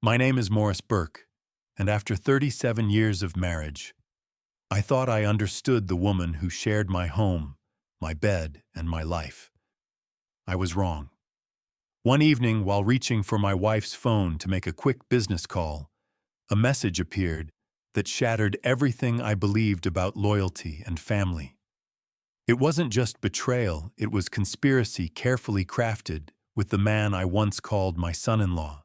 My name is Morris Burke, and after 37 years of marriage, I thought I understood the woman who shared my home, my bed, and my life. I was wrong. One evening, while reaching for my wife's phone to make a quick business call, a message appeared that shattered everything I believed about loyalty and family. It wasn't just betrayal, it was conspiracy carefully crafted with the man I once called my son-in-law.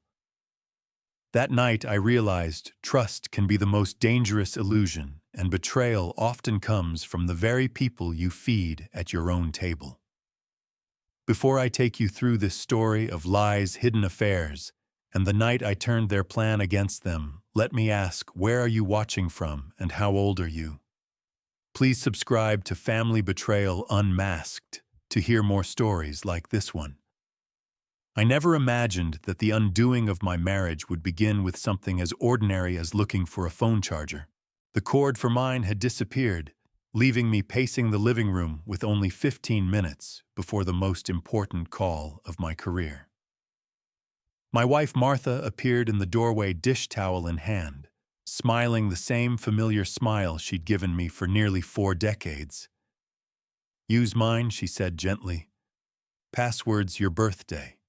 That night I realized trust can be the most dangerous illusion, and betrayal often comes from the very people you feed at your own table. Before I take you through this story of lies, hidden affairs, and the night I turned their plan against them, let me ask, where are you watching from and how old are you? Please subscribe to Family Betrayal Unmasked to hear more stories like this one. I never imagined that the undoing of my marriage would begin with something as ordinary as looking for a phone charger. The cord for mine had disappeared, leaving me pacing the living room with only 15 minutes before the most important call of my career. My wife Martha appeared in the doorway, dish towel in hand, smiling the same familiar smile she'd given me for nearly 4 decades. "Use mine," she said gently. "Password's your birthday."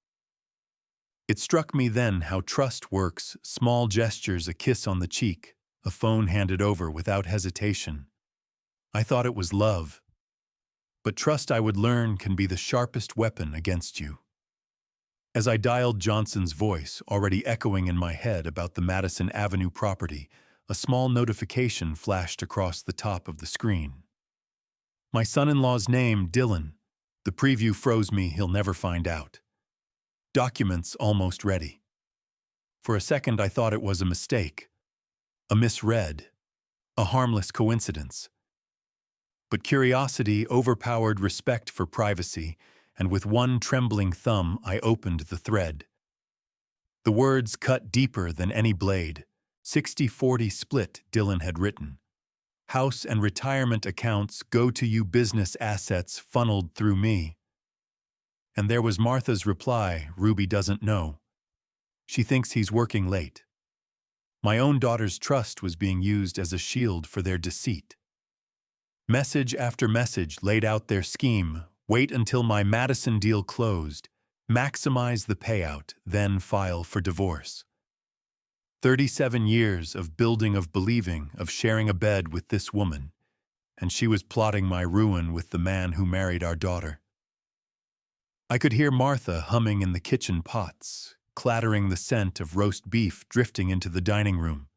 It struck me then how trust works: small gestures, a kiss on the cheek, a phone handed over without hesitation. I thought it was love. But trust, I would learn, can be the sharpest weapon against you. As I dialed Johnson's voice, already echoing in my head about the Madison Avenue property, a small notification flashed across the top of the screen. My son-in-law's name, Dylan. The preview froze me, he'll never find out. Documents almost ready. For a second I thought it was a mistake, a misread, a harmless coincidence. But curiosity overpowered respect for privacy, and with one trembling thumb I opened the thread. The words cut deeper than any blade. 60-40 split, Dylan had written. House and retirement accounts go to you, business assets funneled through me. And there was Martha's reply, Ruby doesn't know. She thinks he's working late. My own daughter's trust was being used as a shield for their deceit. Message after message laid out their scheme: wait until my Madison deal closed, maximize the payout, then file for divorce. 37 years of building, of believing, of sharing a bed with this woman, and she was plotting my ruin with the man who married our daughter. I could hear Martha humming in the kitchen pots, clattering, the scent of roast beef drifting into the dining room.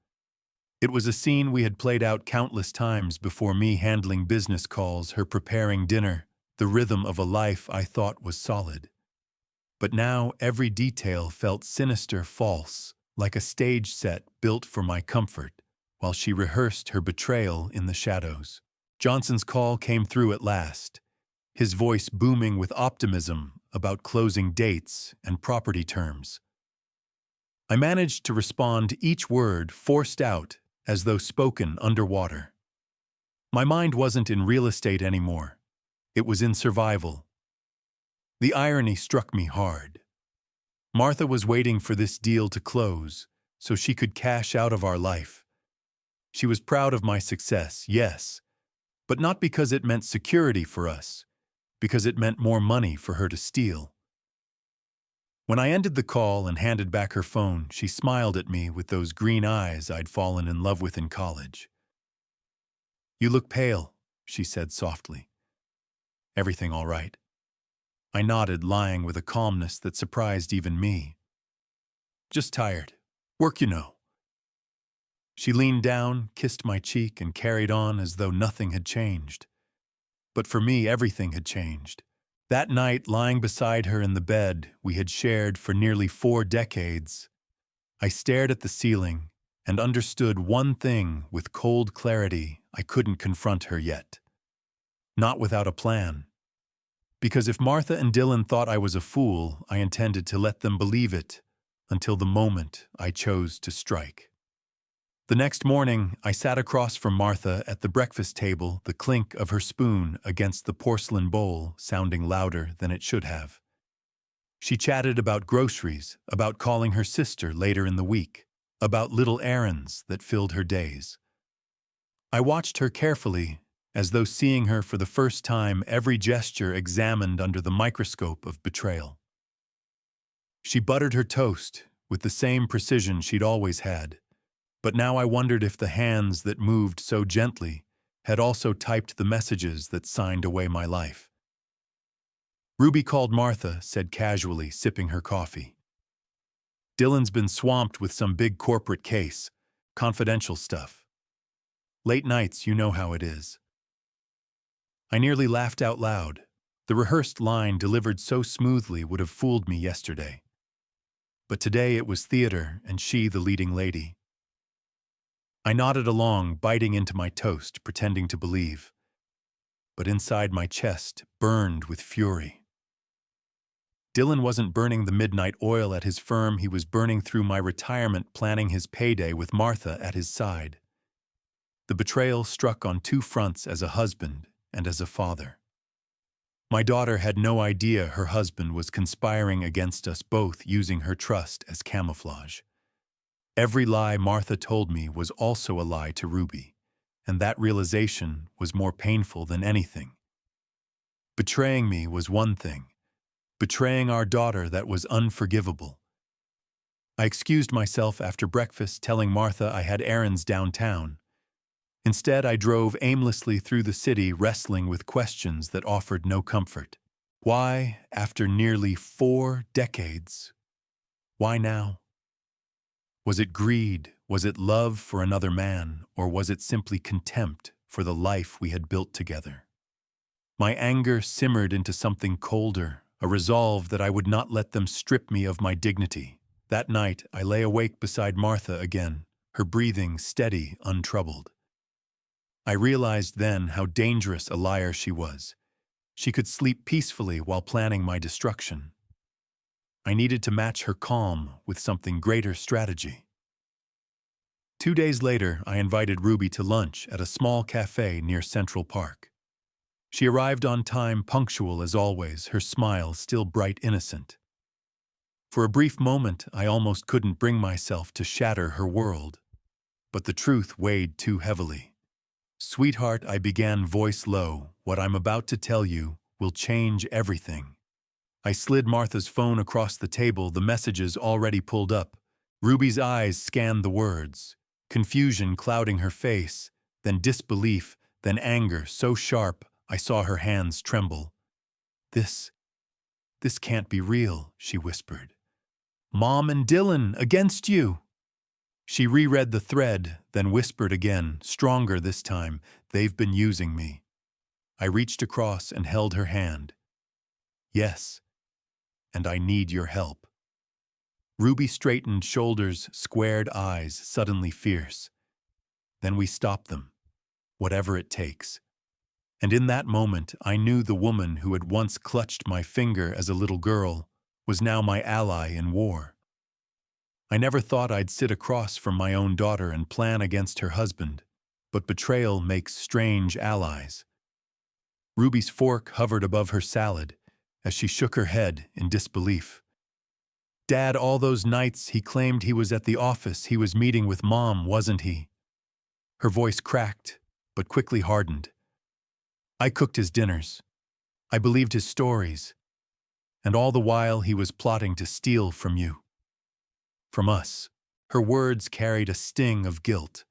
It was a scene we had played out countless times before, me handling business calls, her preparing dinner, the rhythm of a life I thought was solid. But now every detail felt sinister, false, like a stage set built for my comfort, while she rehearsed her betrayal in the shadows. Johnson's call came through at last, his voice booming with optimism about closing dates and property terms. I managed to respond, each word forced out as though spoken underwater. My mind wasn't in real estate anymore. It was in survival. The irony struck me hard. Martha was waiting for this deal to close so she could cash out of our life. She was proud of my success, yes, but not because it meant security for us, because it meant more money for her to steal. When I ended the call and handed back her phone, she smiled at me with those green eyes I'd fallen in love with in college. "You look pale," she said softly. "Everything all right?" I nodded, lying with a calmness that surprised even me. "Just tired. Work, you know." She leaned down, kissed my cheek, and carried on as though nothing had changed. But for me, everything had changed. That night, lying beside her in the bed we had shared for nearly 4 decades, I stared at the ceiling and understood one thing with cold clarity: I couldn't confront her yet. Not without a plan. Because if Martha and Dylan thought I was a fool, I intended to let them believe it until the moment I chose to strike. The next morning, I sat across from Martha at the breakfast table, the clink of her spoon against the porcelain bowl sounding louder than it should have. She chatted about groceries, about calling her sister later in the week, about little errands that filled her days. I watched her carefully, as though seeing her for the first time, every gesture examined under the microscope of betrayal. She buttered her toast with the same precision she'd always had, but now I wondered if the hands that moved so gently had also typed the messages that signed away my life. Ruby called Martha, said casually, sipping her coffee. Dylan's been swamped with some big corporate case, confidential stuff. Late nights, you know how it is. I nearly laughed out loud. The rehearsed line delivered so smoothly would have fooled me yesterday. But today it was theater, and she the leading lady. I nodded along, biting into my toast, pretending to believe. But inside my chest burned with fury. Dylan wasn't burning the midnight oil at his firm, he was burning through my retirement, planning his payday with Martha at his side. The betrayal struck on two fronts, as a husband and as a father. My daughter had no idea her husband was conspiring against us both, using her trust as camouflage. Every lie Martha told me was also a lie to Ruby, and that realization was more painful than anything. Betraying me was one thing. Betraying our daughter, that was unforgivable. I excused myself after breakfast, telling Martha I had errands downtown. Instead, I drove aimlessly through the city, wrestling with questions that offered no comfort. Why, after nearly 4 decades? Why now? Was it greed? Was it love for another man? Or was it simply contempt for the life we had built together? My anger simmered into something colder, a resolve that I would not let them strip me of my dignity. That night, I lay awake beside Martha again, her breathing steady, untroubled. I realized then how dangerous a liar she was. She could sleep peacefully while planning my destruction. I needed to match her calm with something greater strategy. 2 days later, I invited Ruby to lunch at a small cafe near Central Park. She arrived on time, punctual as always, her smile still bright innocent. For a brief moment, I almost couldn't bring myself to shatter her world. But the truth weighed too heavily. "Sweetheart," I began, voice low, "what I'm about to tell you will change everything." I slid Martha's phone across the table, the messages already pulled up. Ruby's eyes scanned the words, confusion clouding her face, then disbelief, then anger so sharp I saw her hands tremble. This can't be real," she whispered. "Mom and Dylan against you." She reread the thread, then whispered again, stronger this time, "They've been using me." I reached across and held her hand. "Yes, and I need your help." Ruby straightened shoulders, squared eyes, suddenly fierce. "Then we stop them, whatever it takes." And in that moment, I knew the woman who had once clutched my finger as a little girl was now my ally in war. I never thought I'd sit across from my own daughter and plan against her husband, but betrayal makes strange allies. Ruby's fork hovered above her salad as she shook her head in disbelief. "Dad, all those nights he claimed he was at the office, he was meeting with Mom, wasn't he?" Her voice cracked, but quickly hardened. "I cooked his dinners. I believed his stories. And all the while he was plotting to steal from you. From us." Her words carried a sting of guilt.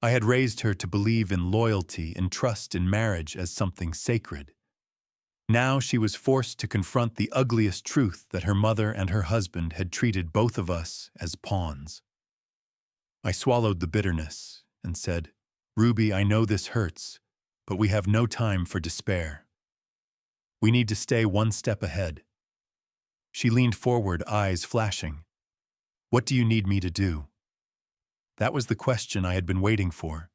I had raised her to believe in loyalty, in trust, in marriage as something sacred. Now she was forced to confront the ugliest truth, that her mother and her husband had treated both of us as pawns. I swallowed the bitterness and said, "Ruby, I know this hurts, but we have no time for despair. We need to stay one step ahead." She leaned forward, eyes flashing. "What do you need me to do?" That was the question I had been waiting for.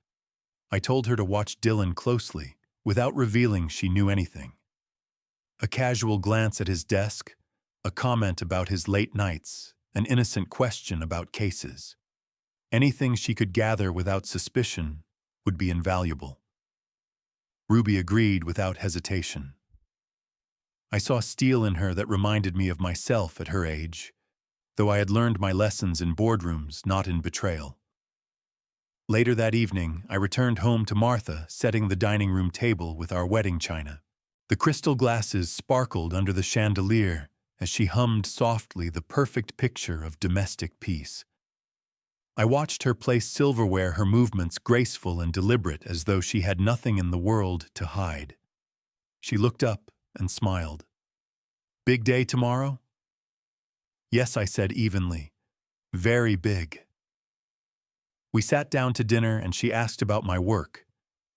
I told her to watch Dylan closely, without revealing she knew anything. A casual glance at his desk, a comment about his late nights, an innocent question about cases. Anything she could gather without suspicion would be invaluable. Ruby agreed without hesitation. I saw steel in her that reminded me of myself at her age, though I had learned my lessons in boardrooms, not in betrayal. Later that evening, I returned home to Martha, setting the dining room table with our wedding china. The crystal glasses sparkled under the chandelier as she hummed softly the perfect picture of domestic peace. I watched her place silverware, her movements graceful and deliberate as though she had nothing in the world to hide. She looked up and smiled. "Big day tomorrow?" "Yes," I said evenly. "Very big." We sat down to dinner and she asked about my work.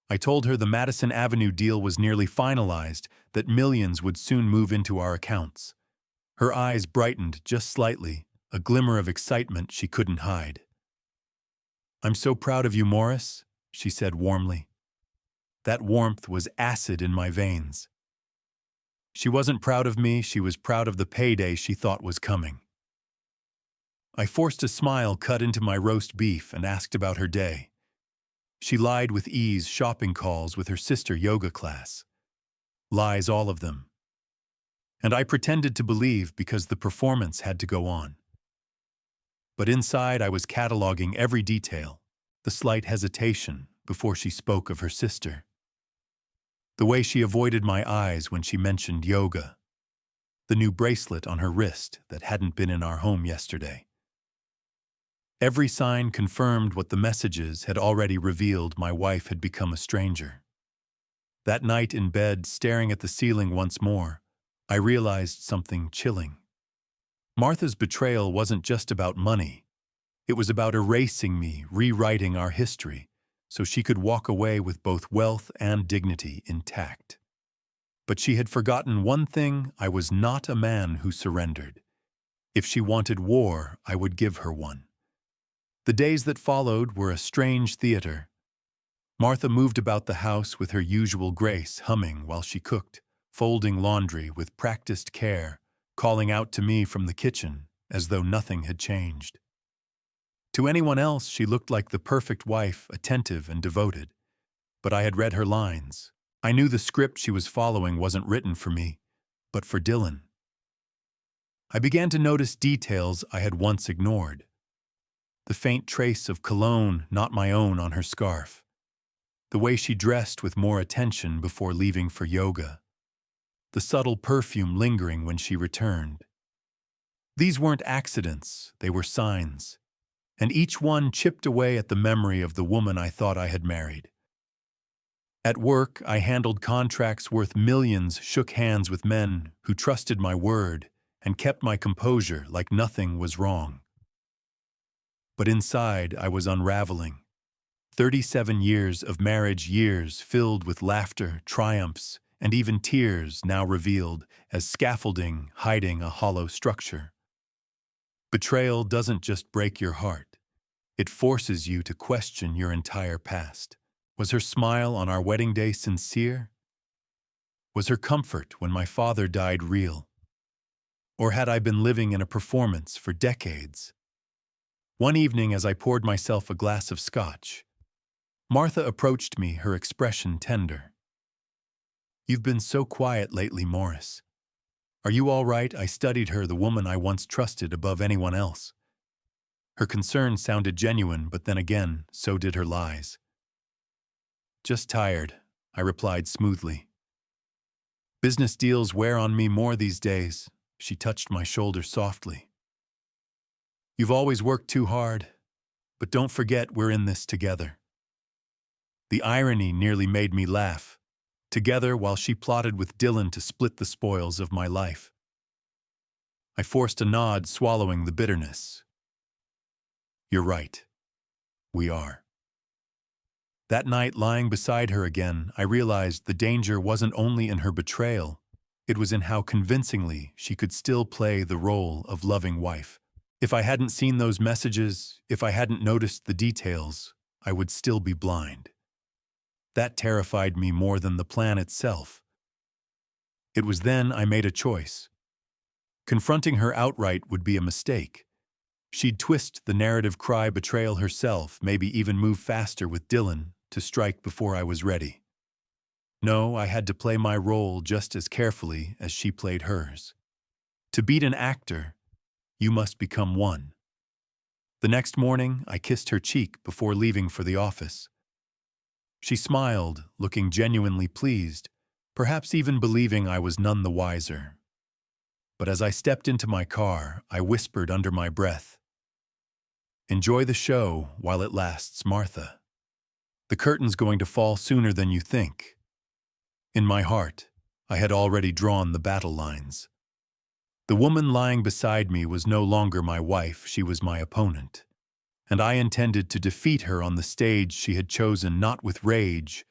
I told her the Madison Avenue deal was nearly finalized, that millions would soon move into our accounts. Her eyes brightened just slightly, a glimmer of excitement she couldn't hide. "I'm so proud of you, Morris," she said warmly. That warmth was acid in my veins. She wasn't proud of me, she was proud of the payday she thought was coming. I forced a smile cut into my roast beef and asked about her day. She lied with ease, shopping calls with her sister yoga class. Lies, all of them. And I pretended to believe because the performance had to go on. But inside I was cataloging every detail, the slight hesitation before she spoke of her sister. The way she avoided my eyes when she mentioned yoga. The new bracelet on her wrist that hadn't been in our home yesterday. Every sign confirmed what the messages had already revealed: my wife had become a stranger. That night in bed, staring at the ceiling once more, I realized something chilling. Martha's betrayal wasn't just about money. It was about erasing me, rewriting our history, so she could walk away with both wealth and dignity intact. But she had forgotten one thing: I was not a man who surrendered. If she wanted war, I would give her one. The days that followed were a strange theater. Martha moved about the house with her usual grace, humming while she cooked, folding laundry with practiced care, calling out to me from the kitchen as though nothing had changed. To anyone else, she looked like the perfect wife, attentive and devoted. But I had read her lines. I knew the script she was following wasn't written for me, but for Dylan. I began to notice details I had once ignored. The faint trace of cologne, not my own, on her scarf. The way she dressed with more attention before leaving for yoga. The subtle perfume lingering when she returned. These weren't accidents, they were signs. And each one chipped away at the memory of the woman I thought I had married. At work, I handled contracts worth millions, shook hands with men who trusted my word, and kept my composure like nothing was wrong. But inside, I was unraveling. 37 years of marriage, years filled with laughter, triumphs, and even tears now revealed as scaffolding hiding a hollow structure. Betrayal doesn't just break your heart. It forces you to question your entire past. Was her smile on our wedding day sincere? Was her comfort when my father died real? Or had I been living in a performance for decades? One evening, as I poured myself a glass of scotch, Martha approached me, her expression tender. "You've been so quiet lately, Morris. Are you all right?" I studied her, the woman I once trusted above anyone else. Her concern sounded genuine, but then again, so did her lies. "Just tired," I replied smoothly. "Business deals wear on me more these days." She touched my shoulder softly. "You've always worked too hard, but don't forget we're in this together." The irony nearly made me laugh. Together while she plotted with Dylan to split the spoils of my life. I forced a nod, swallowing the bitterness. "You're right. We are." That night, lying beside her again, I realized the danger wasn't only in her betrayal, it was in how convincingly she could still play the role of loving wife. If I hadn't seen those messages, if I hadn't noticed the details, I would still be blind. That terrified me more than the plan itself. It was then I made a choice. Confronting her outright would be a mistake. She'd twist the narrative, cry betrayal herself, maybe even move faster with Dylan to strike before I was ready. No, I had to play my role just as carefully as she played hers. To beat an actor, you must become one. The next morning, I kissed her cheek before leaving for the office. She smiled, looking genuinely pleased, perhaps even believing I was none the wiser. But as I stepped into my car, I whispered under my breath, "Enjoy the show while it lasts, Martha. The curtain's going to fall sooner than you think." In my heart, I had already drawn the battle lines. The woman lying beside me was no longer my wife, she was my opponent. And I intended to defeat her on the stage she had chosen, not with rage,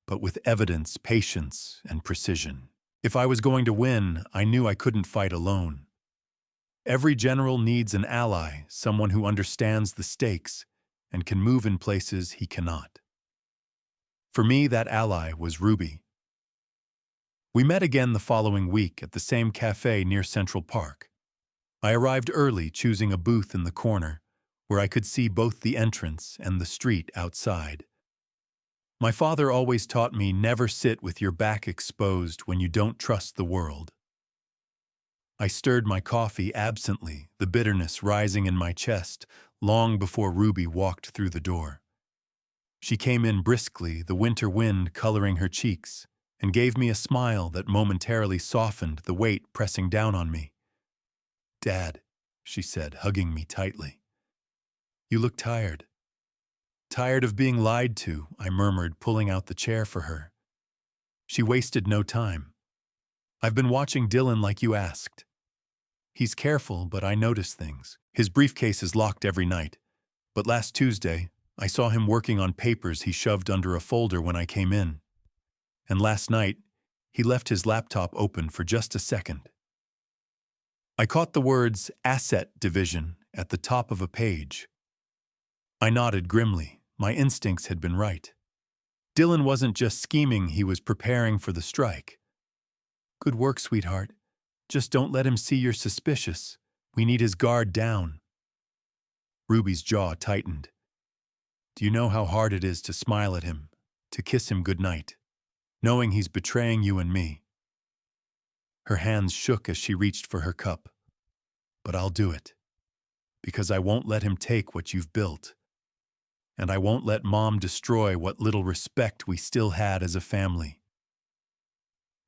but with evidence, patience, and precision. If I was going to win, I knew I couldn't fight alone. Every general needs an ally, someone who understands the stakes and can move in places he cannot. For me, that ally was Ruby. We met again the following week at the same cafe near Central Park. I arrived early, choosing a booth in the corner, where I could see both the entrance and the street outside. My father always taught me never sit with your back exposed when you don't trust the world. I stirred my coffee absently, the bitterness rising in my chest, long before Ruby walked through the door. She came in briskly, the winter wind coloring her cheeks, and gave me a smile that momentarily softened the weight pressing down on me. "Dad," she said, hugging me tightly. "You look tired." "Tired of being lied to," I murmured, pulling out the chair for her. She wasted no time. "I've been watching Dylan like you asked. He's careful, but I notice things. His briefcase is locked every night. But last Tuesday, I saw him working on papers he shoved under a folder when I came in. And last night, he left his laptop open for just a second." I caught the words "asset division" at the top of a page. I nodded grimly. My instincts had been right. Dylan wasn't just scheming, he was preparing for the strike. "Good work, sweetheart. Just don't let him see you're suspicious. We need his guard down." Ruby's jaw tightened. "Do you know how hard it is to smile at him, to kiss him goodnight, knowing he's betraying you and me?" Her hands shook as she reached for her cup. "But I'll do it. Because I won't let him take what you've built. And I won't let Mom destroy what little respect we still had as a family."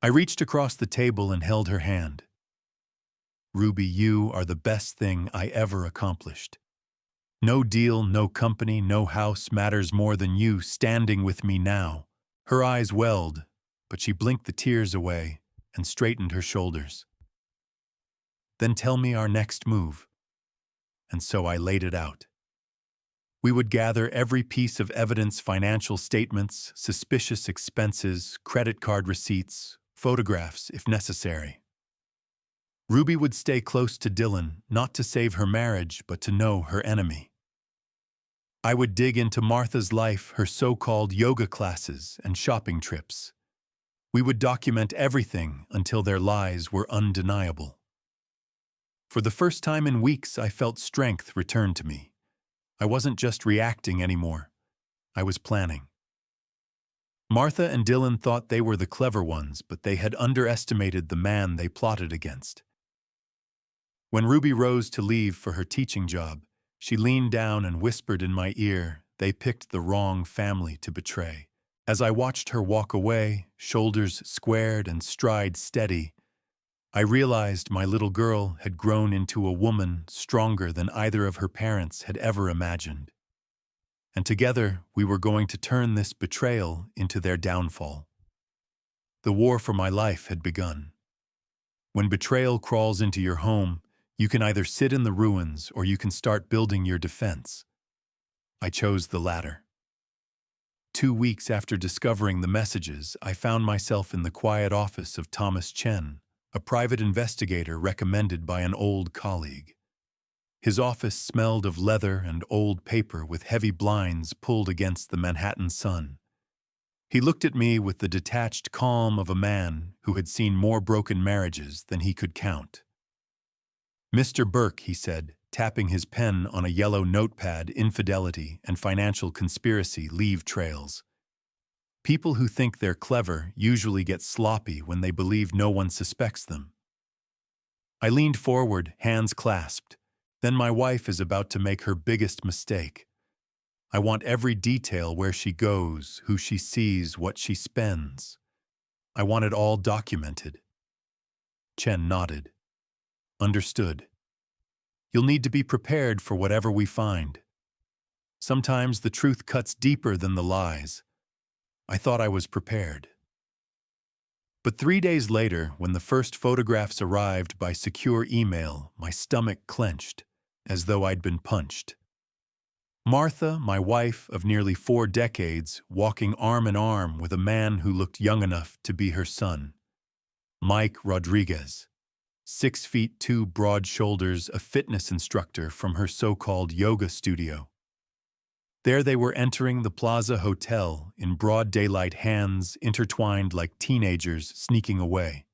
I reached across the table and held her hand. "Ruby, you are the best thing I ever accomplished. No deal, no company, no house matters more than you standing with me now." Her eyes welled, but she blinked the tears away and straightened her shoulders. "Then tell me our next move." And so I laid it out. We would gather every piece of evidence, financial statements, suspicious expenses, credit card receipts, photographs if necessary. Ruby would stay close to Dylan, not to save her marriage, but to know her enemy. I would dig into Martha's life, her so-called yoga classes and shopping trips. We would document everything until their lies were undeniable. For the first time in weeks, I felt strength return to me. I wasn't just reacting anymore. I was planning. Martha and Dylan thought they were the clever ones, but they had underestimated the man they plotted against. When Ruby rose to leave for her teaching job, she leaned down and whispered in my ear, "They picked the wrong family to betray." As I watched her walk away, shoulders squared and stride steady, I realized my little girl had grown into a woman stronger than either of her parents had ever imagined. And together, we were going to turn this betrayal into their downfall. The war for my life had begun. When betrayal crawls into your home, you can either sit in the ruins or you can start building your defense. I chose the latter. 2 weeks after discovering the messages, I found myself in the quiet office of Thomas Chen, a private investigator recommended by an old colleague. His office smelled of leather and old paper with heavy blinds pulled against the Manhattan sun. He looked at me with the detached calm of a man who had seen more broken marriages than he could count. "Mr. Burke," he said, tapping his pen on a yellow notepad, "infidelity and financial conspiracy leave trails. People who think they're clever usually get sloppy when they believe no one suspects them. I leaned forward, hands clasped. Then my wife is about to make her biggest mistake. I want every detail: where she goes, who she sees, what she spends. I want it all documented. Chen nodded. Understood. You'll need to be prepared for whatever we find. Sometimes the truth cuts deeper than the lies. I thought I was prepared. But 3 days later, when the first photographs arrived by secure email, my stomach clenched, as though I'd been punched. Martha, my wife of nearly 4 decades, walking arm in arm with a man who looked young enough to be her son. Mike Rodriguez, 6'2", broad shoulders, a fitness instructor from her so-called yoga studio. There they were entering the Plaza Hotel in broad daylight, hands intertwined like teenagers sneaking away.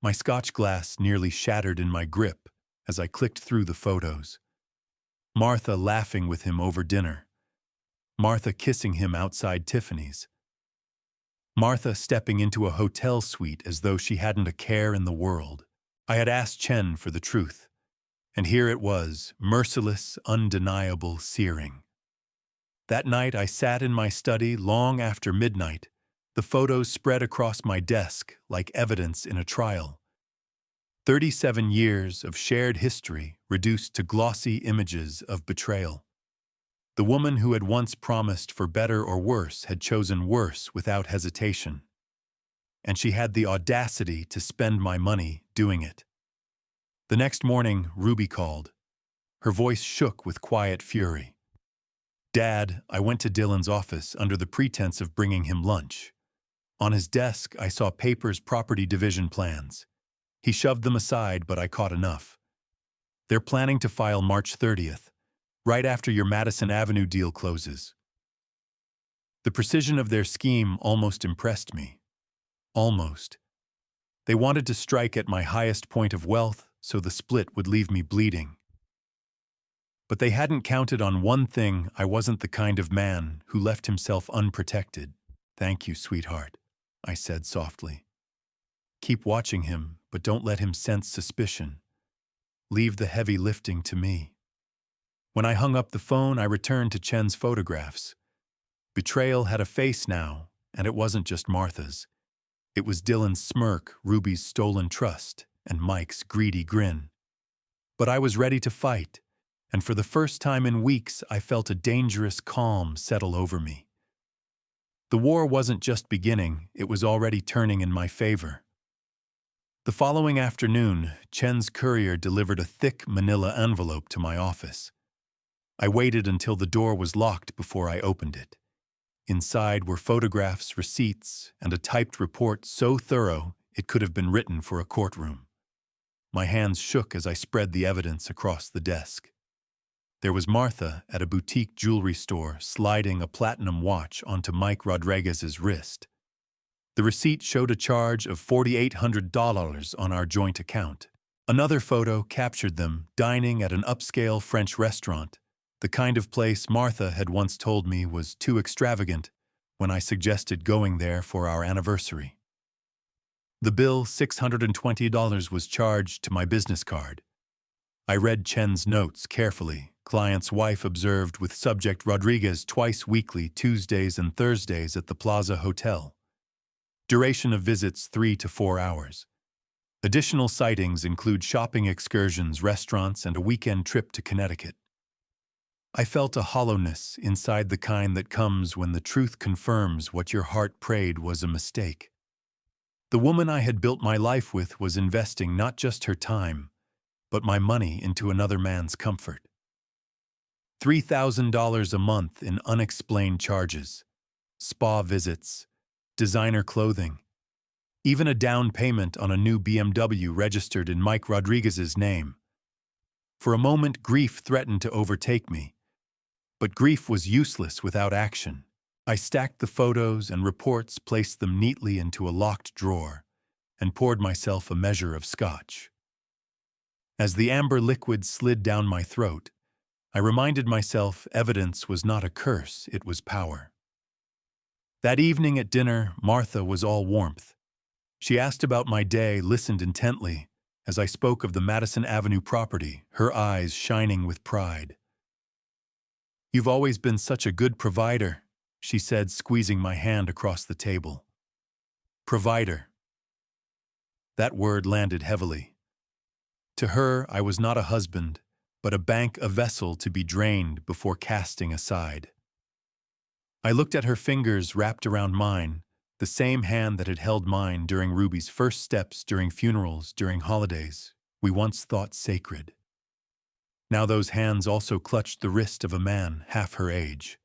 My scotch glass nearly shattered in my grip as I clicked through the photos. Martha laughing with him over dinner. Martha kissing him outside Tiffany's. Martha stepping into a hotel suite as though she hadn't a care in the world. I had asked Chen for the truth, and here it was, merciless, undeniable, searing. That night I sat in my study long after midnight, the photos spread across my desk like evidence in a trial. 37 years of shared history reduced to glossy images of betrayal. The woman who had once promised for better or worse had chosen worse without hesitation. And she had the audacity to spend my money doing it. The next morning, Ruby called. Her voice shook with quiet fury. "Dad, I went to Dylan's office under the pretense of bringing him lunch. On his desk, I saw papers, property division plans. He shoved them aside, but I caught enough. They're planning to file March 30th, right after your Madison Avenue deal closes." The precision of their scheme almost impressed me. Almost. They wanted to strike at my highest point of wealth, so the split would leave me bleeding. But they hadn't counted on one thing: I wasn't the kind of man who left himself unprotected. "Thank you, sweetheart," I said softly. "Keep watching him, but don't let him sense suspicion. Leave the heavy lifting to me." When I hung up the phone, I returned to Chen's photographs. Betrayal had a face now, and it wasn't just Martha's. It was Dylan's smirk, Ruby's stolen trust, and Mike's greedy grin. But I was ready to fight, and for the first time in weeks, I felt a dangerous calm settle over me. The war wasn't just beginning, it was already turning in my favor. The following afternoon, Chen's courier delivered a thick manila envelope to my office. I waited until the door was locked before I opened it. Inside were photographs, receipts, and a typed report so thorough it could have been written for a courtroom. My hands shook as I spread the evidence across the desk. There was Martha at a boutique jewelry store sliding a platinum watch onto Mike Rodriguez's wrist. The receipt showed a charge of $4,800 on our joint account. Another photo captured them dining at an upscale French restaurant, the kind of place Martha had once told me was too extravagant when I suggested going there for our anniversary. The bill, $620, was charged to my business card. I read Chen's notes carefully. Client's wife observed with subject Rodriguez twice weekly, Tuesdays and Thursdays at the Plaza Hotel. Duration of visits 3 to 4 hours. Additional sightings include shopping excursions, restaurants, and a weekend trip to Connecticut. I felt a hollowness inside, the kind that comes when the truth confirms what your heart prayed was a mistake. The woman I had built my life with was investing not just her time, but my money into another man's comfort. $3,000 a month in unexplained charges, spa visits, designer clothing, even a down payment on a new BMW registered in Mike Rodriguez's name. For a moment, grief threatened to overtake me, but grief was useless without action. I stacked the photos and reports, placed them neatly into a locked drawer, and poured myself a measure of scotch. As the amber liquid slid down my throat, I reminded myself evidence was not a curse, it was power. That evening at dinner, Martha was all warmth. She asked about my day, listened intently, as I spoke of the Madison Avenue property, her eyes shining with pride. "You've always been such a good provider," she said, squeezing my hand across the table. Provider. That word landed heavily. To her, I was not a husband, but a vessel to be drained before casting aside. I looked at her fingers wrapped around mine, the same hand that had held mine during Ruby's first steps, during funerals, during holidays, we once thought sacred. Now those hands also clutched the wrist of a man half her age.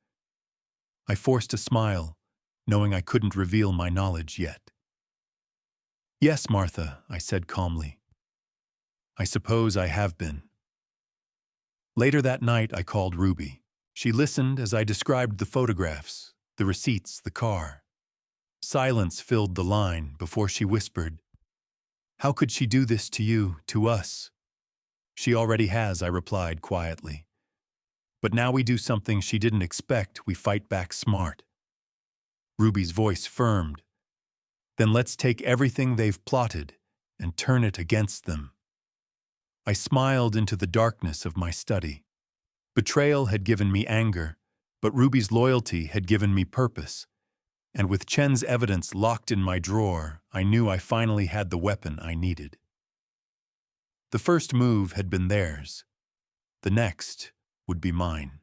I forced a smile, knowing I couldn't reveal my knowledge yet. "Yes, Martha," I said calmly. "I suppose I have been." Later that night, I called Ruby. She listened as I described the photographs, the receipts, the car. Silence filled the line before she whispered, "How could she do this to you, to us?" "She already has," I replied quietly. "But now we do something she didn't expect, we fight back smart." Ruby's voice firmed. "Then let's take everything they've plotted and turn it against them." I smiled into the darkness of my study. Betrayal had given me anger, but Ruby's loyalty had given me purpose. And with Chen's evidence locked in my drawer, I knew I finally had the weapon I needed. The first move had been theirs. The next would be mine.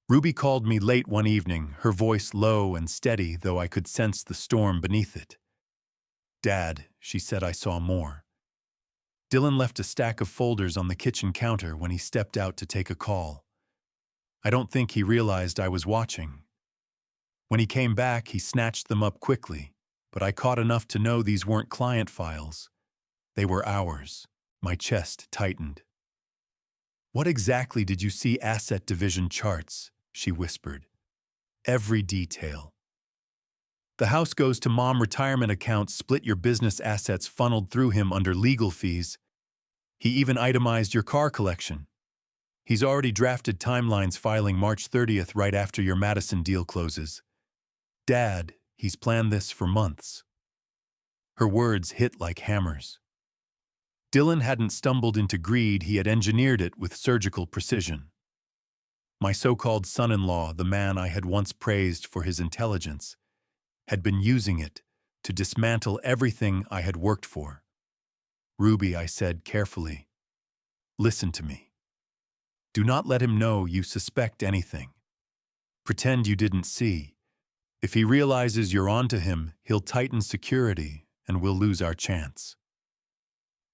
Ruby called me late one evening, her voice low and steady, though I could sense the storm beneath it. "Dad," she said, I saw more. Dylan left a stack of folders on the kitchen counter when he stepped out to take a call. I don't think he realized I was watching. When he came back, he snatched them up quickly, but I caught enough to know these weren't client files. They were ours. My chest tightened. "What exactly did you see?" "Asset division charts," she whispered. "Every detail. The house goes to Mom, retirement accounts, split your business assets funneled through him under legal fees. He even itemized your car collection. He's already drafted timelines filing March 30th right after your Madison deal closes. Dad, he's planned this for months." Her words hit like hammers. Dylan hadn't stumbled into greed, he had engineered it with surgical precision. My so-called son-in-law, the man I had once praised for his intelligence, had been using it to dismantle everything I had worked for. "Ruby," I said carefully, "listen to me. Do not let him know you suspect anything. Pretend you didn't see. If he realizes you're onto him, he'll tighten security and we'll lose our chance."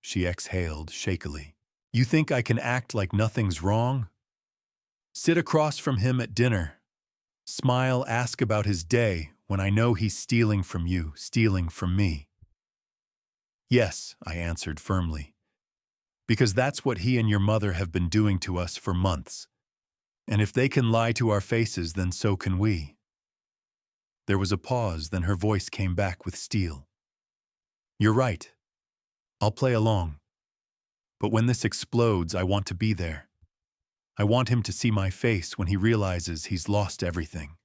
She exhaled shakily. "You think I can act like nothing's wrong? Sit across from him at dinner. Smile, ask about his day when I know he's stealing from you, stealing from me." "Yes," I answered firmly. "Because that's what he and your mother have been doing to us for months. And if they can lie to our faces, then so can we." There was a pause, then her voice came back with steel. "You're right. I'll play along. But when this explodes, I want to be there. I want him to see my face when he realizes he's lost everything."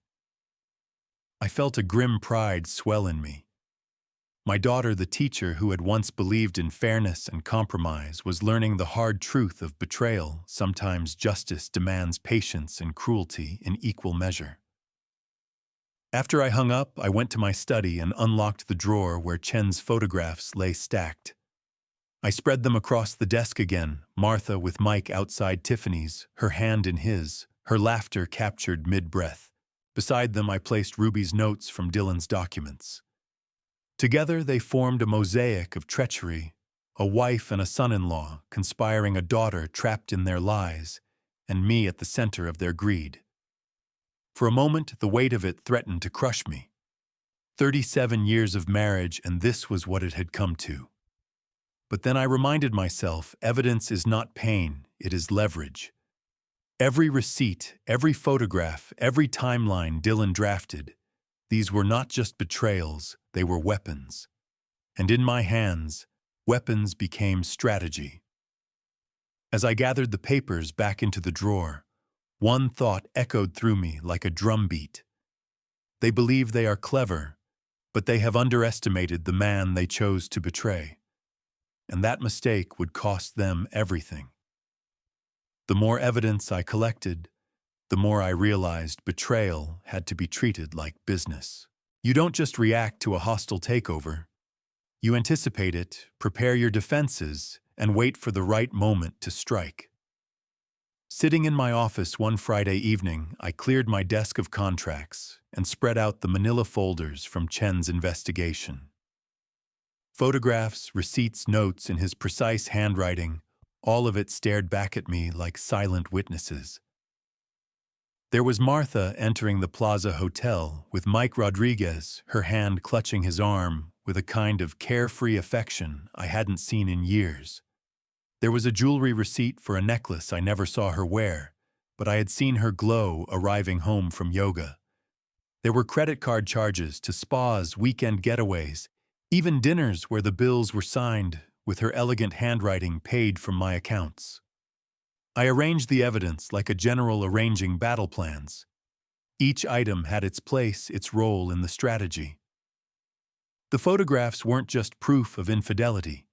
I felt a grim pride swell in me. My daughter, the teacher who had once believed in fairness and compromise, was learning the hard truth of betrayal. Sometimes justice demands patience and cruelty in equal measure. After I hung up, I went to my study and unlocked the drawer where Chen's photographs lay stacked. I spread them across the desk again, Martha with Mike outside Tiffany's, her hand in his, her laughter captured mid-breath. Beside them, I placed Ruby's notes from Dylan's documents. Together, they formed a mosaic of treachery, a wife and a son-in-law conspiring, a daughter trapped in their lies, and me at the center of their greed. For a moment, the weight of it threatened to crush me. 37 years of marriage, and this was what it had come to. But then I reminded myself, evidence is not pain, it is leverage. Every receipt, every photograph, every timeline Dylan drafted, these were not just betrayals, they were weapons. And in my hands, weapons became strategy. As I gathered the papers back into the drawer, one thought echoed through me like a drumbeat. They believe they are clever, but they have underestimated the man they chose to betray. And that mistake would cost them everything. The more evidence I collected, the more I realized betrayal had to be treated like business. You don't just react to a hostile takeover. You anticipate it, prepare your defenses, and wait for the right moment to strike. Sitting in my office one Friday evening, I cleared my desk of contracts and spread out the manila folders from Chen's investigation. Photographs, receipts, notes in his precise handwriting, all of it stared back at me like silent witnesses. There was Martha entering the Plaza Hotel with Mike Rodriguez, her hand clutching his arm with a kind of carefree affection I hadn't seen in years. There was a jewelry receipt for a necklace I never saw her wear, but I had seen her glow arriving home from yoga. There were credit card charges to spas, weekend getaways, even dinners where the bills were signed with her elegant handwriting paid from my accounts. I arranged the evidence like a general arranging battle plans. Each item had its place, its role in the strategy. The photographs weren't just proof of infidelity.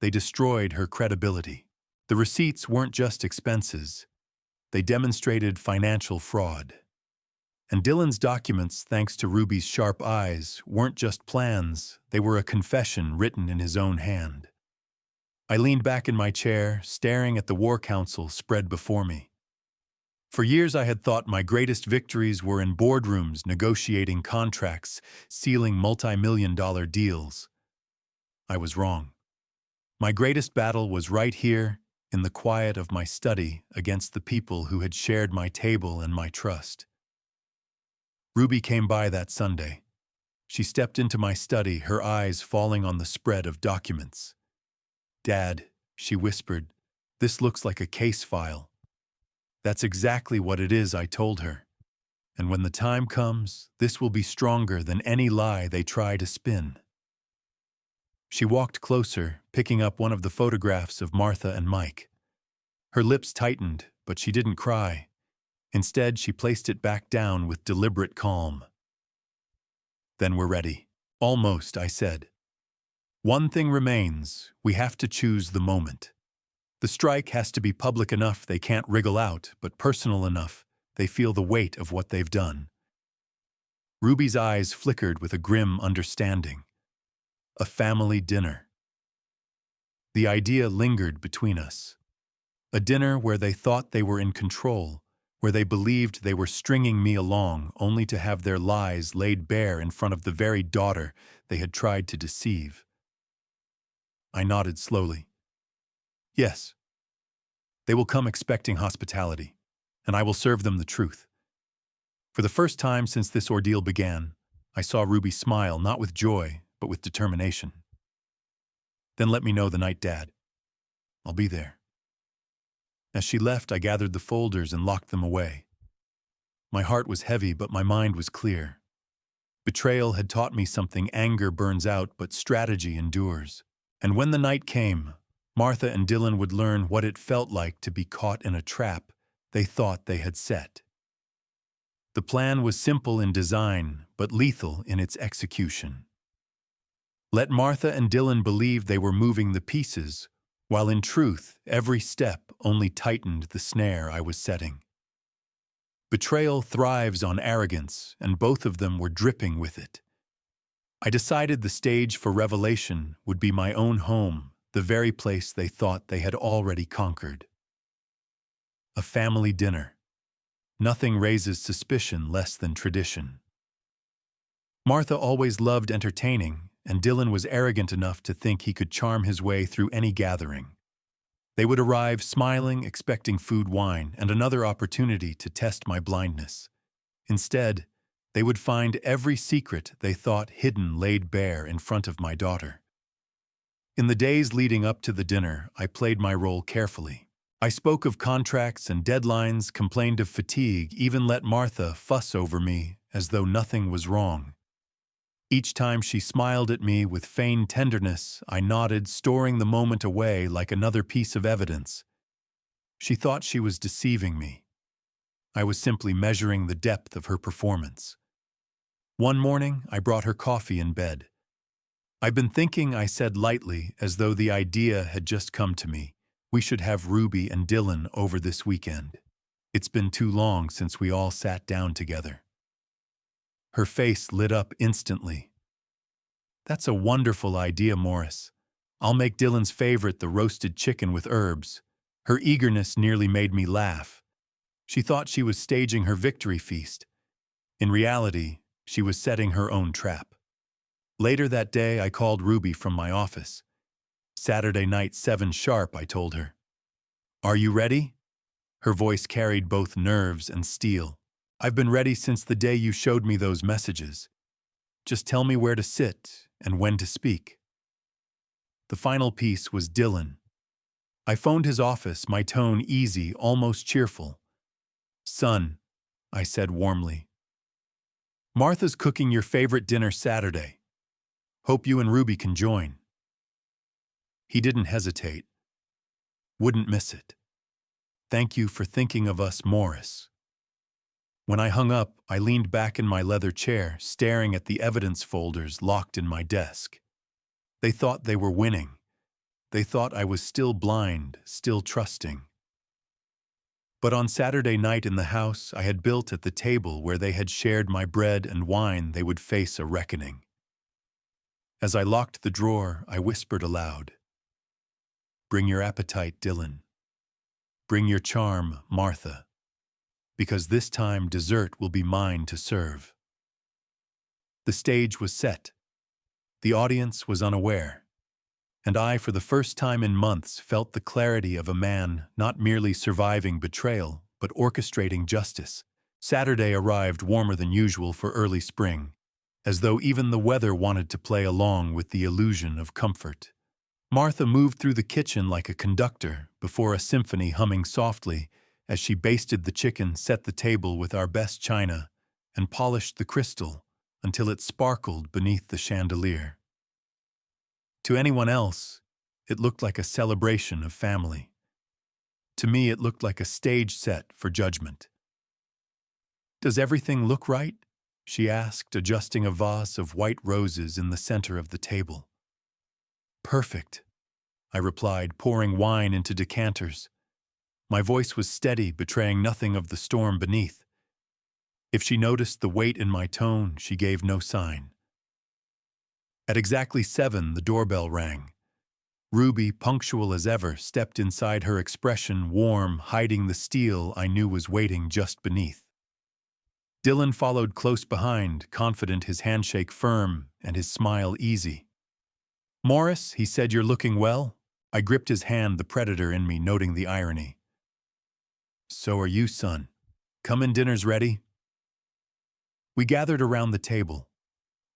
They destroyed her credibility. The receipts weren't just expenses. They demonstrated financial fraud. And Dylan's documents, thanks to Ruby's sharp eyes, weren't just plans, they were a confession written in his own hand. I leaned back in my chair, staring at the war council spread before me. For years I had thought my greatest victories were in boardrooms negotiating contracts, sealing multi-million-dollar deals. I was wrong. My greatest battle was right here, in the quiet of my study, against the people who had shared my table and my trust. Ruby came by that Sunday. She stepped into my study, her eyes falling on the spread of documents. "Dad," she whispered, "this looks like a case file." "That's exactly what it is," I told her. "And when the time comes, this will be stronger than any lie they try to spin." She walked closer, picking up one of the photographs of Martha and Mike. Her lips tightened, but she didn't cry. Instead, she placed it back down with deliberate calm. "Then we're ready." "Almost," I said. "One thing remains. We have to choose the moment. The strike has to be public enough they can't wriggle out, but personal enough they feel the weight of what they've done." Ruby's eyes flickered with a grim understanding. A family dinner. The idea lingered between us. A dinner where they thought they were in control, where they believed they were stringing me along only to have their lies laid bare in front of the very daughter they had tried to deceive. I nodded slowly. "Yes. They will come expecting hospitality, and I will serve them the truth." For the first time since this ordeal began, I saw Ruby smile, not with joy, but with determination. "Then let me know the night, Dad. I'll be there." As she left, I gathered the folders and locked them away. My heart was heavy, but my mind was clear. Betrayal had taught me something: anger burns out, but strategy endures. And when the night came, Martha and Dylan would learn what it felt like to be caught in a trap they thought they had set. The plan was simple in design, but lethal in its execution. Let Martha and Dylan believe they were moving the pieces, while in truth, every step only tightened the snare I was setting. Betrayal thrives on arrogance, and both of them were dripping with it. I decided the stage for revelation would be my own home, the very place they thought they had already conquered. A family dinner. Nothing raises suspicion less than tradition. Martha always loved entertaining, and Dylan was arrogant enough to think he could charm his way through any gathering. They would arrive smiling, expecting food, wine, and another opportunity to test my blindness. Instead, they would find every secret they thought hidden laid bare in front of my daughter. In the days leading up to the dinner, I played my role carefully. I spoke of contracts and deadlines, complained of fatigue, even let Martha fuss over me as though nothing was wrong. Each time she smiled at me with feigned tenderness, I nodded, storing the moment away like another piece of evidence. She thought she was deceiving me. I was simply measuring the depth of her performance. One morning, I brought her coffee in bed. "I've been thinking," I said lightly, as though the idea had just come to me. "We should have Ruby and Dylan over this weekend. It's been too long since we all sat down together." Her face lit up instantly. "That's a wonderful idea, Morris. I'll make Dylan's favorite, the roasted chicken with herbs." Her eagerness nearly made me laugh. She thought she was staging her victory feast. In reality, she was setting her own trap. Later that day, I called Ruby from my office. "Saturday night, 7 sharp," I told her. "Are you ready?" Her voice carried both nerves and steel. "I've been ready since the day you showed me those messages. Just tell me where to sit and when to speak." The final piece was Dylan. I phoned his office, my tone easy, almost cheerful. "Son," I said warmly, "Martha's cooking your favorite dinner Saturday. Hope you and Ruby can join." He didn't hesitate. "Wouldn't miss it. Thank you for thinking of us, Morris." When I hung up, I leaned back in my leather chair, staring at the evidence folders locked in my desk. They thought they were winning. They thought I was still blind, still trusting. But on Saturday night in the house I had built at the table where they had shared my bread and wine, they would face a reckoning. As I locked the drawer, I whispered aloud, "Bring your appetite, Dylan. Bring your charm, Martha. Because this time dessert will be mine to serve." The stage was set. The audience was unaware. And I, for the first time in months, felt the clarity of a man not merely surviving betrayal, but orchestrating justice. Saturday arrived warmer than usual for early spring, as though even the weather wanted to play along with the illusion of comfort. Martha moved through the kitchen like a conductor before a symphony, humming softly as she basted the chicken, set the table with our best china, and polished the crystal until it sparkled beneath the chandelier. To anyone else, it looked like a celebration of family. To me, it looked like a stage set for judgment. "Does everything look right?" she asked, adjusting a vase of white roses in the center of the table. "Perfect," I replied, pouring wine into decanters. My voice was steady, betraying nothing of the storm beneath. If she noticed the weight in my tone, she gave no sign. At exactly 7, the doorbell rang. Ruby, punctual as ever, stepped inside, her expression warm, hiding the steel I knew was waiting just beneath. Dylan followed close behind, confident, his handshake firm and his smile easy. "Morris," he said, "you're looking well." I gripped his hand, the predator in me noting the irony. "So are you, son. Come in, dinner's ready." We gathered around the table.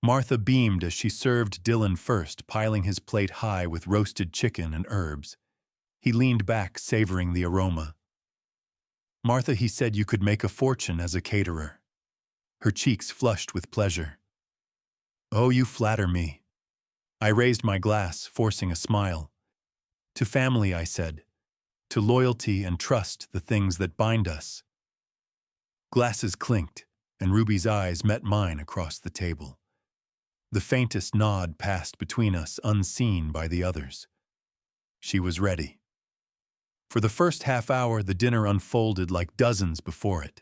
Martha beamed as she served Dylan first, piling his plate high with roasted chicken and herbs. He leaned back, savoring the aroma. "Martha," he said, "you could make a fortune as a caterer." Her cheeks flushed with pleasure. "Oh, you flatter me." I raised my glass, forcing a smile. "To family," I said. "To loyalty and trust, the things that bind us." Glasses clinked, and Ruby's eyes met mine across the table. The faintest nod passed between us, unseen by the others. She was ready. For the first half hour, the dinner unfolded like dozens before it.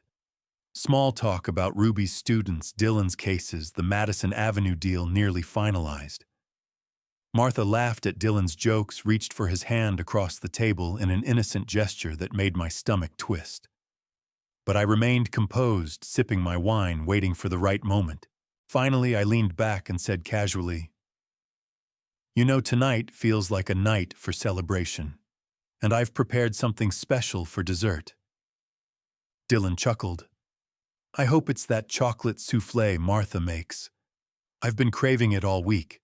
Small talk about Ruby's students, Dylan's cases, the Madison Avenue deal nearly finalized. Martha laughed at Dylan's jokes, reached for his hand across the table in an innocent gesture that made my stomach twist. But I remained composed, sipping my wine, waiting for the right moment. Finally, I leaned back and said casually, "You know, tonight feels like a night for celebration, and I've prepared something special for dessert." Dylan chuckled. "I hope it's that chocolate soufflé Martha makes. I've been craving it all week."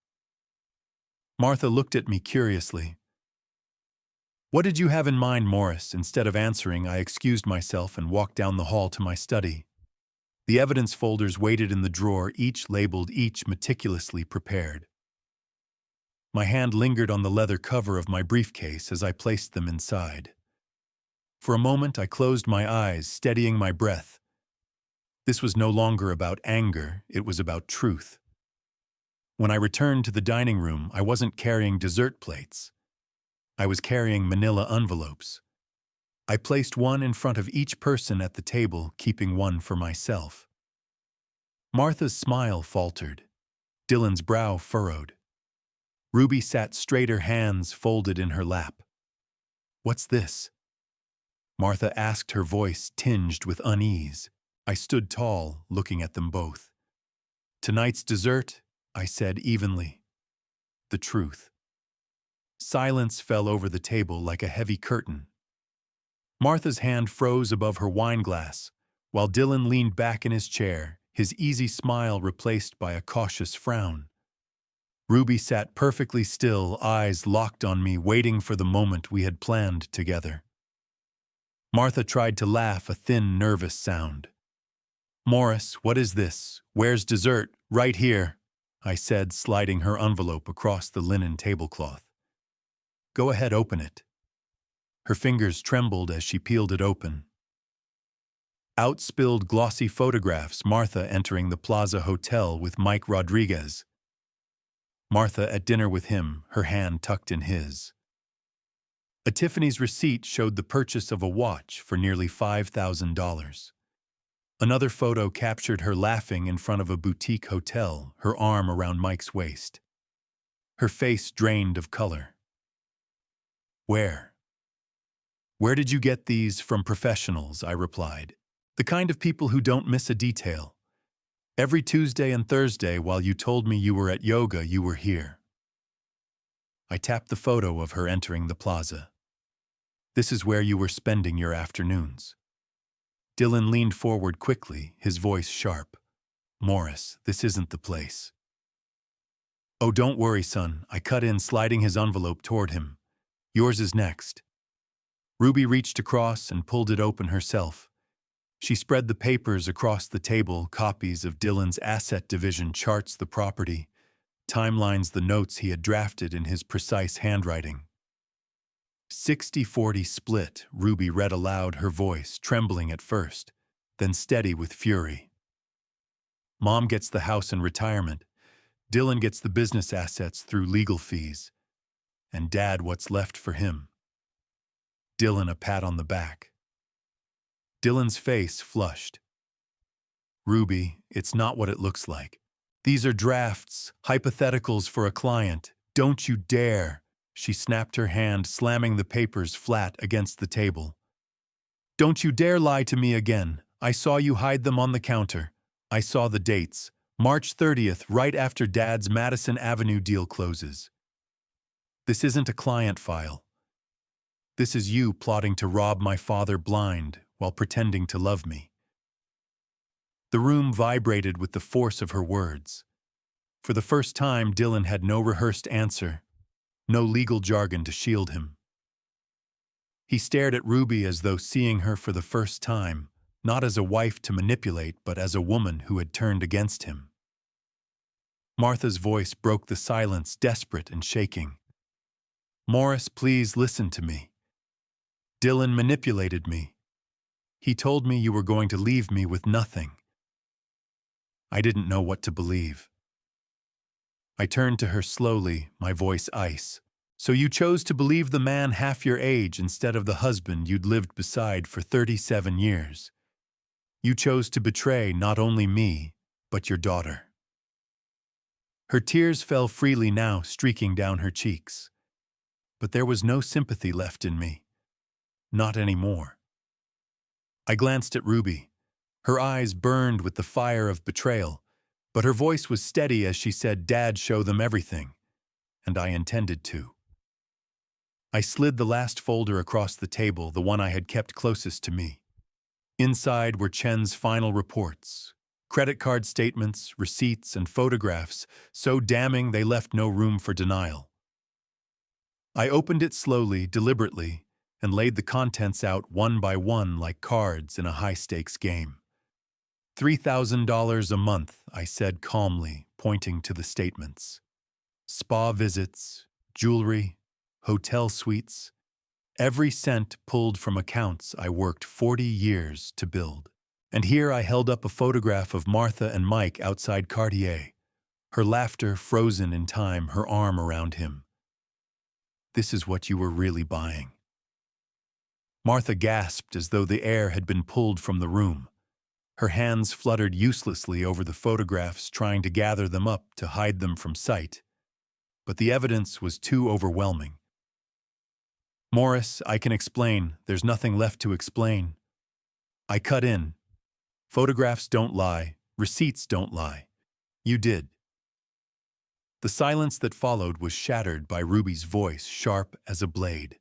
Martha looked at me curiously. "What did you have in mind, Morris?" Instead of answering, I excused myself and walked down the hall to my study. The evidence folders waited in the drawer, each labeled, each meticulously prepared. My hand lingered on the leather cover of my briefcase as I placed them inside. For a moment I closed my eyes, steadying my breath. This was no longer about anger, it was about truth. When I returned to the dining room, I wasn't carrying dessert plates. I was carrying manila envelopes. I placed one in front of each person at the table, keeping one for myself. Martha's smile faltered. Dylan's brow furrowed. Ruby sat straight, her hands folded in her lap. "What's this?" Martha asked, her voice tinged with unease. I stood tall, looking at them both. "Tonight's dessert," I said evenly. "The truth." Silence fell over the table like a heavy curtain. Martha's hand froze above her wineglass, while Dylan leaned back in his chair, his easy smile replaced by a cautious frown. Ruby sat perfectly still, eyes locked on me, waiting for the moment we had planned together. Martha tried to laugh, a thin, nervous sound. "Morris, what is this? Where's dessert?" "Right here," I said, sliding her envelope across the linen tablecloth. "Go ahead, open it." Her fingers trembled as she peeled it open. Out spilled glossy photographs, Martha entering the Plaza Hotel with Mike Rodriguez. Martha at dinner with him, her hand tucked in his. A Tiffany's receipt showed the purchase of a watch for nearly $5,000. Another photo captured her laughing in front of a boutique hotel, her arm around Mike's waist. Her face drained of color. Where did you get these?" "From professionals," I replied. "The kind of people who don't miss a detail. Every Tuesday and Thursday while you told me you were at yoga, you were here." I tapped the photo of her entering the plaza. "This is where you were spending your afternoons." Dylan leaned forward quickly, his voice sharp. "Morris, this isn't the place." "Oh, don't worry, son," I cut in, sliding his envelope toward him. "Yours is next." Ruby reached across and pulled it open herself. She spread the papers across the table, copies of Dylan's asset division charts, the property, timelines, the notes he had drafted in his precise handwriting. 60-40 split, Ruby read aloud, her voice trembling at first, then steady with fury. "Mom gets the house and retirement. Dylan gets the business assets through legal fees. And Dad what's left for him." Dylan a pat on the back. Dylan's face flushed. "Ruby, it's not what it looks like. These are drafts, hypotheticals for a client. Don't you dare." She snapped her hand, slamming the papers flat against the table. "Don't you dare lie to me again. I saw you hide them on the counter. I saw the dates. March 30th, right after Dad's Madison Avenue deal closes. This isn't a client file. This is you plotting to rob my father blind while pretending to love me." The room vibrated with the force of her words. For the first time, Dylan had no rehearsed answer, no legal jargon to shield him. He stared at Ruby as though seeing her for the first time, not as a wife to manipulate, but as a woman who had turned against him. Martha's voice broke the silence, desperate and shaking. "Morris, please listen to me. Dylan manipulated me. He told me you were going to leave me with nothing." I didn't know what to believe. I turned to her slowly, my voice ice. "So you chose to believe the man half your age instead of the husband you'd lived beside for 37 years. You chose to betray not only me, but your daughter." Her tears fell freely now, streaking down her cheeks. But there was no sympathy left in me. Not anymore. I glanced at Ruby. Her eyes burned with the fire of betrayal, but her voice was steady as she said, "Dad, show them everything." And I intended to. I slid the last folder across the table, the one I had kept closest to me. Inside were Chen's final reports, credit card statements, receipts, and photographs, so damning they left no room for denial. I opened it slowly, deliberately, and laid the contents out one by one like cards in a high-stakes game. $3,000 a month, I said calmly, pointing to the statements. Spa visits, jewelry, hotel suites, every cent pulled from accounts I worked 40 years to build. And here I held up a photograph of Martha and Mike outside Cartier, her laughter frozen in time, her arm around him. This is what you were really buying. Martha gasped as though the air had been pulled from the room. Her hands fluttered uselessly over the photographs, trying to gather them up to hide them from sight. But the evidence was too overwhelming. Morris, I can explain. There's nothing left to explain. I cut in. Photographs don't lie. Receipts don't lie. You did. The silence that followed was shattered by Ruby's voice, sharp as a blade.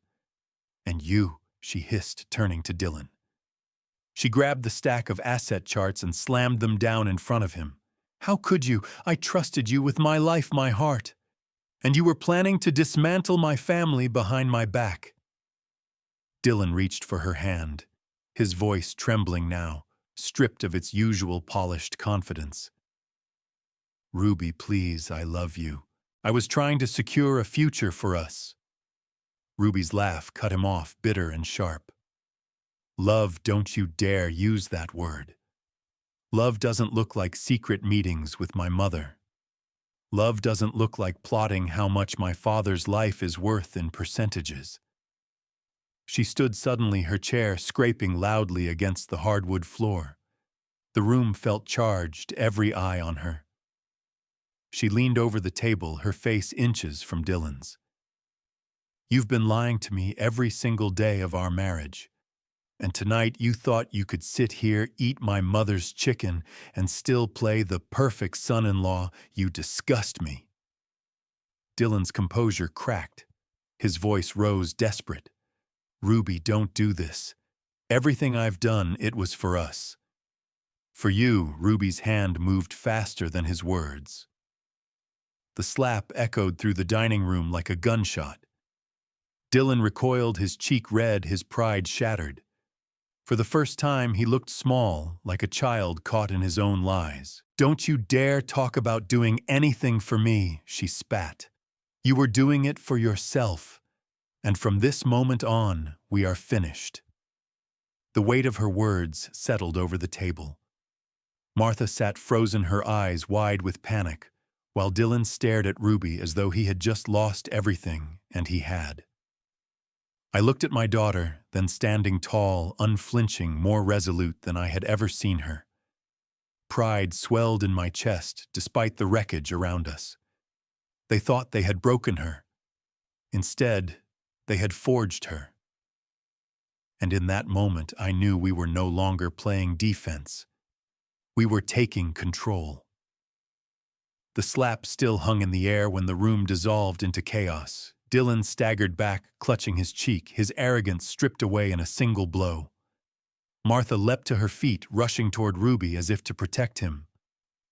And you, she hissed, turning to Dylan. She grabbed the stack of asset charts and slammed them down in front of him. How could you? I trusted you with my life, my heart. And you were planning to dismantle my family behind my back. Dylan reached for her hand, his voice trembling now, stripped of its usual polished confidence. Ruby, please, I love you. I was trying to secure a future for us. Ruby's laugh cut him off, bitter and sharp. Love, don't you dare use that word. Love doesn't look like secret meetings with my mother. Love doesn't look like plotting how much my father's life is worth in percentages. She stood suddenly, her chair scraping loudly against the hardwood floor. The room felt charged, every eye on her. She leaned over the table, her face inches from Dylan's. You've been lying to me every single day of our marriage. And tonight you thought you could sit here, eat my mother's chicken, and still play the perfect son-in-law. You disgust me. Dylan's composure cracked. His voice rose desperate. Ruby, don't do this. Everything I've done, it was for us. For you, Ruby's hand moved faster than his words. The slap echoed through the dining room like a gunshot. Dylan recoiled, his cheek red, his pride shattered. For the first time, he looked small, like a child caught in his own lies. Don't you dare talk about doing anything for me, she spat. You were doing it for yourself. And from this moment on, we are finished. The weight of her words settled over the table. Martha sat frozen, her eyes wide with panic, while Dylan stared at Ruby as though he had just lost everything, and he had. I looked at my daughter, then standing tall, unflinching, more resolute than I had ever seen her. Pride swelled in my chest, despite the wreckage around us. They thought they had broken her. Instead, they had forged her. And in that moment, I knew we were no longer playing defense. We were taking control. The slap still hung in the air when the room dissolved into chaos. Dylan staggered back, clutching his cheek, his arrogance stripped away in a single blow. Martha leapt to her feet, rushing toward Ruby as if to protect him.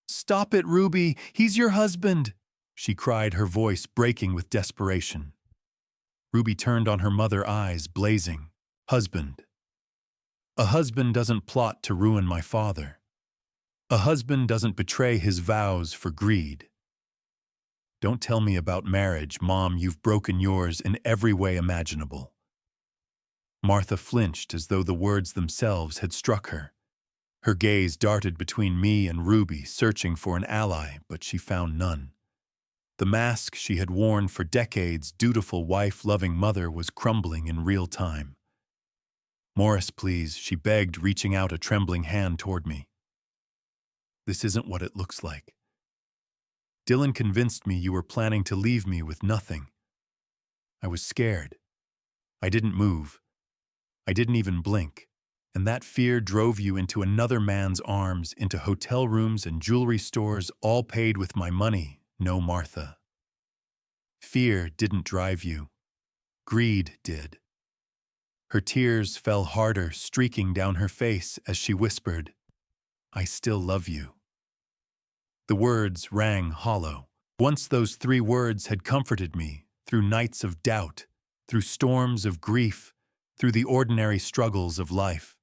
"Stop it, Ruby! He's your husband!" she cried, her voice breaking with desperation. Ruby turned on her mother, eyes blazing. Husband. A husband doesn't plot to ruin my father. A husband doesn't betray his vows for greed. Don't tell me about marriage, Mom. You've broken yours in every way imaginable. Martha flinched as though the words themselves had struck her. Her gaze darted between me and Ruby, searching for an ally, but she found none. The mask she had worn for decades, dutiful wife, loving mother, was crumbling in real time. Morris, please, she begged, reaching out a trembling hand toward me. This isn't what it looks like. Dylan convinced me you were planning to leave me with nothing. I was scared. I didn't move. I didn't even blink. And that fear drove you into another man's arms, into hotel rooms and jewelry stores, all paid with my money. No, Martha. Fear didn't drive you. Greed did. Her tears fell harder, streaking down her face as she whispered, I still love you. The words rang hollow. Once those 3 words had comforted me through nights of doubt, through storms of grief, through the ordinary struggles of life.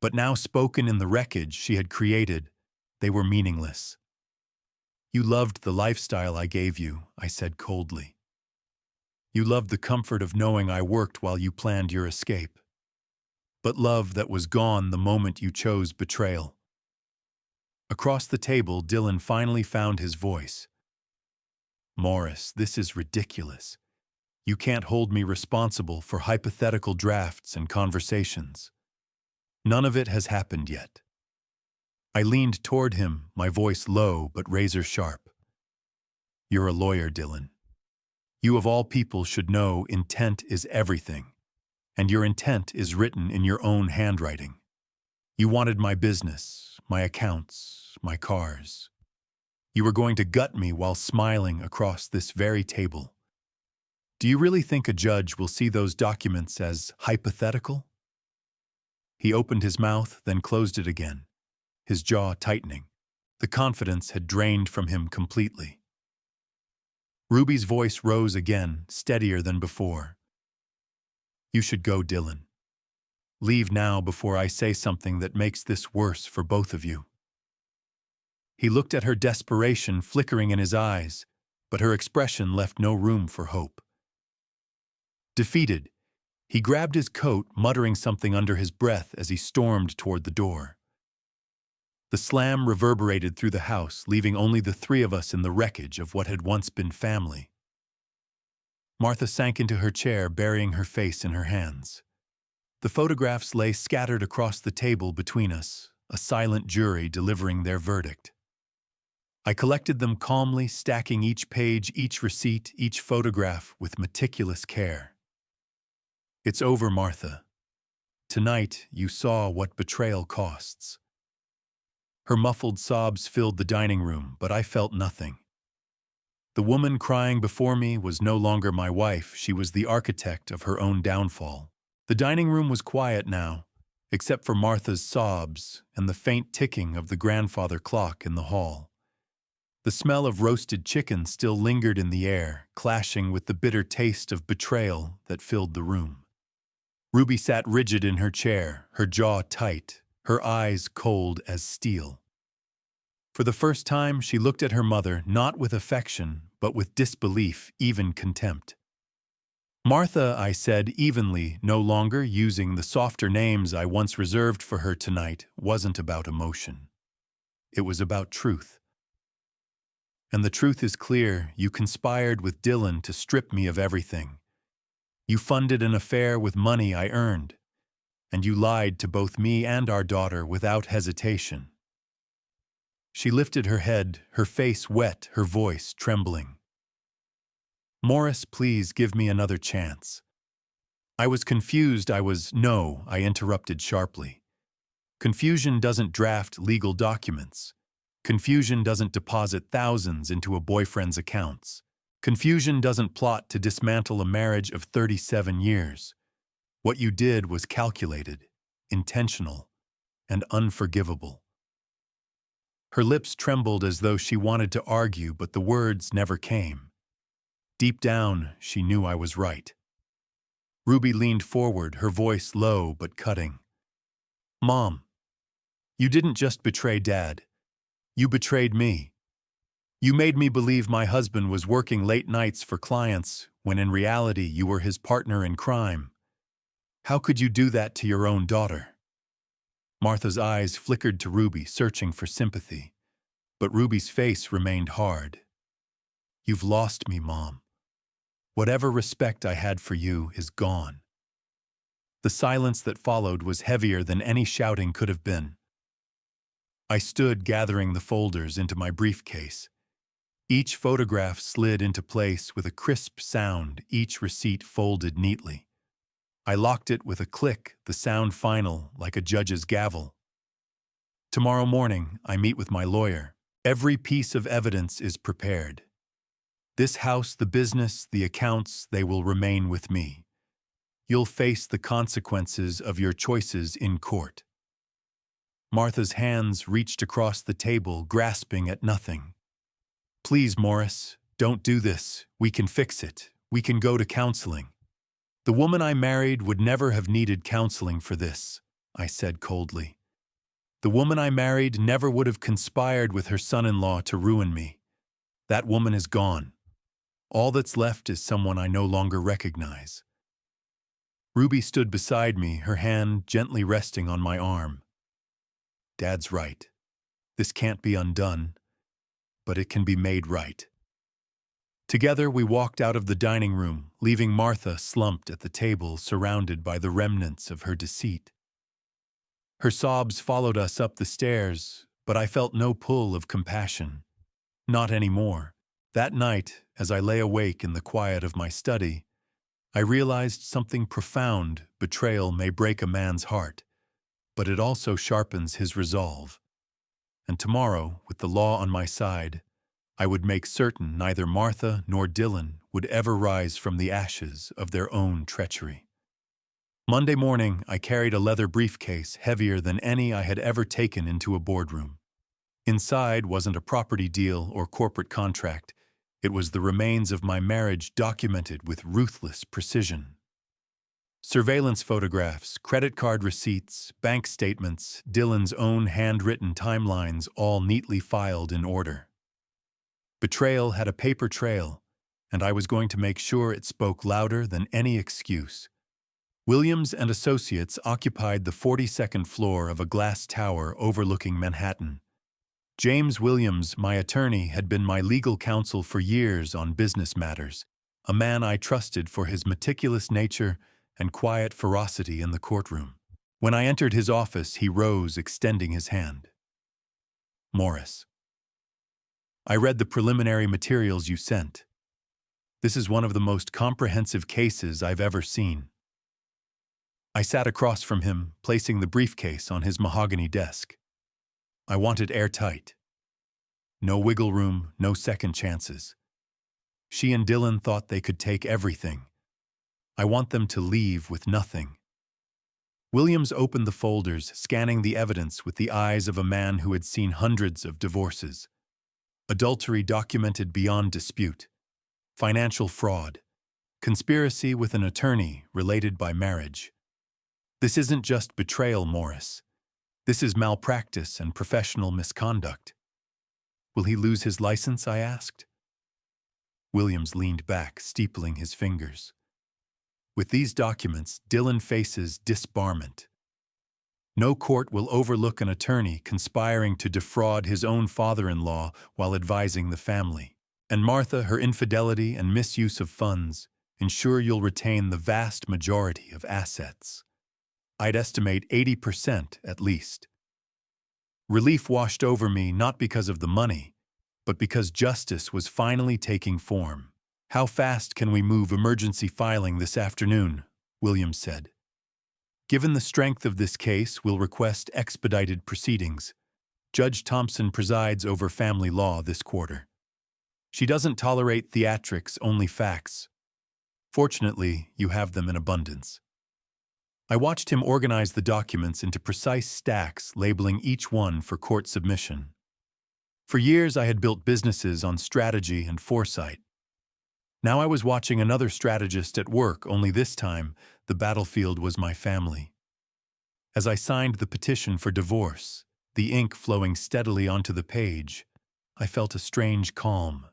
But now, spoken in the wreckage she had created, they were meaningless. You loved the lifestyle I gave you, I said coldly. You loved the comfort of knowing I worked while you planned your escape. but love that was gone the moment you chose betrayal. Across the table, Dylan finally found his voice. Morris, this is ridiculous. You can't hold me responsible for hypothetical drafts and conversations. None of it has happened yet. I leaned toward him, my voice low but razor sharp. You're a lawyer, Dylan. You of all people should know intent is everything, and your intent is written in your own handwriting. You wanted my business, my accounts, my cars. You were going to gut me while smiling across this very table. Do you really think a judge will see those documents as hypothetical? He opened his mouth, then closed it again, his jaw tightening. The confidence had drained from him completely. Ruby's voice rose again, steadier than before. You should go, Dylan. Leave now before I say something that makes this worse for both of you. He looked at her desperation flickering in his eyes, but her expression left no room for hope. Defeated, he grabbed his coat, muttering something under his breath as he stormed toward the door. The slam reverberated through the house, leaving only the three of us in the wreckage of what had once been family. Martha sank into her chair, burying her face in her hands. The photographs lay scattered across the table between us, a silent jury delivering their verdict. I collected them calmly, stacking each page, each receipt, each photograph with meticulous care. It's over, Martha. Tonight, you saw what betrayal costs. Her muffled sobs filled the dining room, but I felt nothing. The woman crying before me was no longer my wife, she was the architect of her own downfall. The dining room was quiet now, except for Martha's sobs and the faint ticking of the grandfather clock in the hall. The smell of roasted chicken still lingered in the air, clashing with the bitter taste of betrayal that filled the room. Ruby sat rigid in her chair, her jaw tight, her eyes cold as steel. For the first time, she looked at her mother not with affection, but with disbelief, even contempt. Martha, I said evenly, no longer using the softer names I once reserved for her tonight, wasn't about emotion. It was about truth. And the truth is clear, you conspired with Dylan to strip me of everything. You funded an affair with money I earned, and you lied to both me and our daughter without hesitation. She lifted her head, her face wet, her voice trembling. Morris, please give me another chance. I was confused, No, I interrupted sharply. Confusion doesn't draft legal documents. Confusion doesn't deposit thousands into a boyfriend's accounts. Confusion doesn't plot to dismantle a marriage of 37 years. What you did was calculated, intentional, and unforgivable. Her lips trembled as though she wanted to argue, but the words never came. Deep down, she knew I was right. Ruby leaned forward, her voice low but cutting. Mom, you didn't just betray Dad. You betrayed me. You made me believe my husband was working late nights for clients, when in reality you were his partner in crime. How could you do that to your own daughter? Martha's eyes flickered to Ruby, searching for sympathy. But Ruby's face remained hard. You've lost me, Mom. Whatever respect I had for you is gone. The silence that followed was heavier than any shouting could have been. I stood gathering the folders into my briefcase. Each photograph slid into place with a crisp sound, each receipt folded neatly. I locked it with a click, the sound final, like a judge's gavel. Tomorrow morning, I meet with my lawyer. Every piece of evidence is prepared. This house, the business, the accounts, they will remain with me. You'll face the consequences of your choices in court. Martha's hands reached across the table, grasping at nothing. Please, Morris, don't do this. We can fix it. We can go to counseling. The woman I married would never have needed counseling for this, I said coldly. The woman I married never would have conspired with her son-in-law to ruin me. That woman is gone. All that's left is someone I no longer recognize. Ruby stood beside me, her hand gently resting on my arm. Dad's right. This can't be undone, but it can be made right. Together we walked out of the dining room, leaving Martha slumped at the table, surrounded by the remnants of her deceit. Her sobs followed us up the stairs, but I felt no pull of compassion. Not anymore. That night, as I lay awake in the quiet of my study, I realized something profound. Betrayal may break a man's heart, but it also sharpens his resolve. And tomorrow, with the law on my side, I would make certain neither Martha nor Dylan would ever rise from the ashes of their own treachery. Monday morning, I carried a leather briefcase heavier than any I had ever taken into a boardroom. Inside wasn't a property deal or corporate contract. It was the remains of my marriage documented with ruthless precision. Surveillance photographs, credit card receipts, bank statements, Dylan's own handwritten timelines, all neatly filed in order. Betrayal had a paper trail, and I was going to make sure it spoke louder than any excuse. Williams and Associates occupied the 42nd floor of a glass tower overlooking Manhattan. James Williams, my attorney, had been my legal counsel for years on business matters, a man I trusted for his meticulous nature and quiet ferocity in the courtroom. When I entered his office, he rose, extending his hand. Morris. I read the preliminary materials you sent. This is one of the most comprehensive cases I've ever seen. I sat across from him, placing the briefcase on his mahogany desk. I wanted airtight. No wiggle room, no second chances. She and Dylan thought they could take everything. I want them to leave with nothing. Williams opened the folders, scanning the evidence with the eyes of a man who had seen hundreds of divorces. Adultery documented beyond dispute. Financial fraud. Conspiracy with an attorney related by marriage. This isn't just betrayal, Morris. This is malpractice and professional misconduct. Will he lose his license? I asked. Williams leaned back, steepling his fingers. With these documents, Dylan faces disbarment. No court will overlook an attorney conspiring to defraud his own father-in-law while advising the family. And Martha, her infidelity and misuse of funds ensure you'll retain the vast majority of assets. I'd estimate 80% at least. Relief washed over me not because of the money, but because justice was finally taking form. How fast can we move emergency filing this afternoon? Williams said. Given the strength of this case, we'll request expedited proceedings. Judge Thompson presides over family law this quarter. She doesn't tolerate theatrics, only facts. Fortunately, you have them in abundance. I watched him organize the documents into precise stacks, labeling each one for court submission. For years, I had built businesses on strategy and foresight. Now I was watching another strategist at work, only this time, the battlefield was my family. As I signed the petition for divorce, the ink flowing steadily onto the page, I felt a strange calm.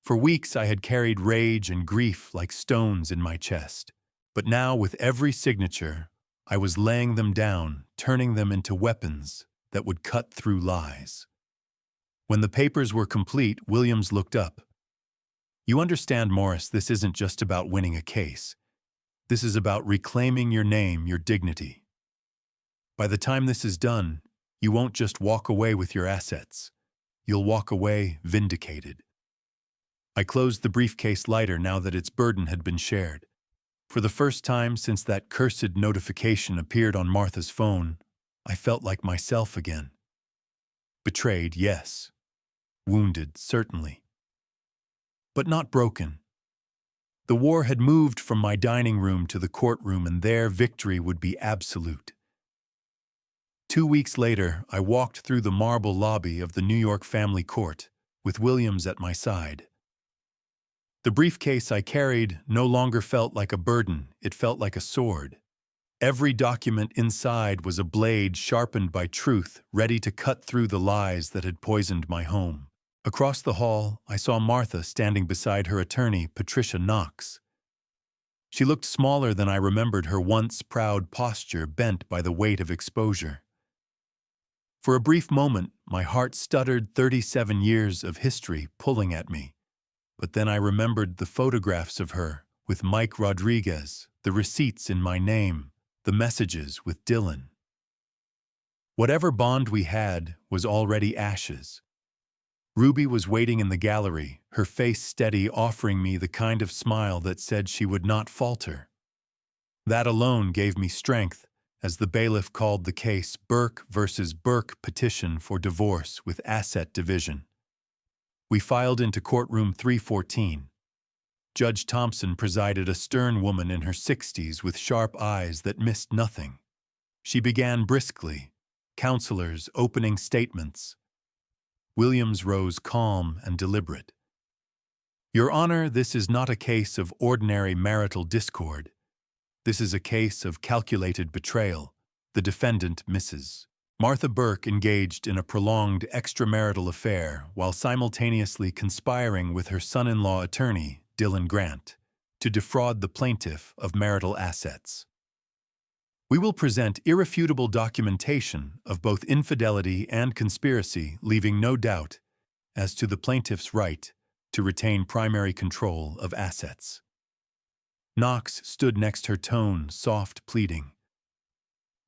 For weeks I had carried rage and grief like stones in my chest, but now with every signature, I was laying them down, turning them into weapons that would cut through lies. When the papers were complete, Williams looked up. You understand, Morris, this isn't just about winning a case. This is about reclaiming your name, your dignity. By the time this is done, you won't just walk away with your assets. You'll walk away vindicated. I closed the briefcase lighter now that its burden had been shared. For the first time since that cursed notification appeared on Martha's phone, I felt like myself again. Betrayed, yes. Wounded, certainly. But not broken. The war had moved from my dining room to the courtroom, and there victory would be absolute. 2 weeks later, I walked through the marble lobby of the New York family court, with Williams at my side. The briefcase I carried no longer felt like a burden, it felt like a sword. Every document inside was a blade sharpened by truth, ready to cut through the lies that had poisoned my home. Across the hall, I saw Martha standing beside her attorney, Patricia Knox. She looked smaller than I remembered her once proud posture bent by the weight of exposure. For a brief moment, my heart stuttered 37 years of history pulling at me. But then I remembered the photographs of her with Mike Rodriguez, the receipts in my name, the messages with Dylan. Whatever bond we had was already ashes. Ruby was waiting in the gallery, her face steady, offering me the kind of smile that said she would not falter. That alone gave me strength as the bailiff called the case Burke versus Burke petition for divorce with asset division. We filed into courtroom 314. Judge Thompson presided, a stern woman in her 60s with sharp eyes that missed nothing. She began briskly, counselors, opening statements. Williams rose calm and deliberate. Your Honor, this is not a case of ordinary marital discord. This is a case of calculated betrayal. The defendant, Mrs. Martha Burke, engaged in a prolonged extramarital affair while simultaneously conspiring with her son-in-law attorney, Dylan Grant, to defraud the plaintiff of marital assets. We will present irrefutable documentation of both infidelity and conspiracy, leaving no doubt as to the plaintiff's right to retain primary control of assets. Knox stood next her, tone soft, pleading.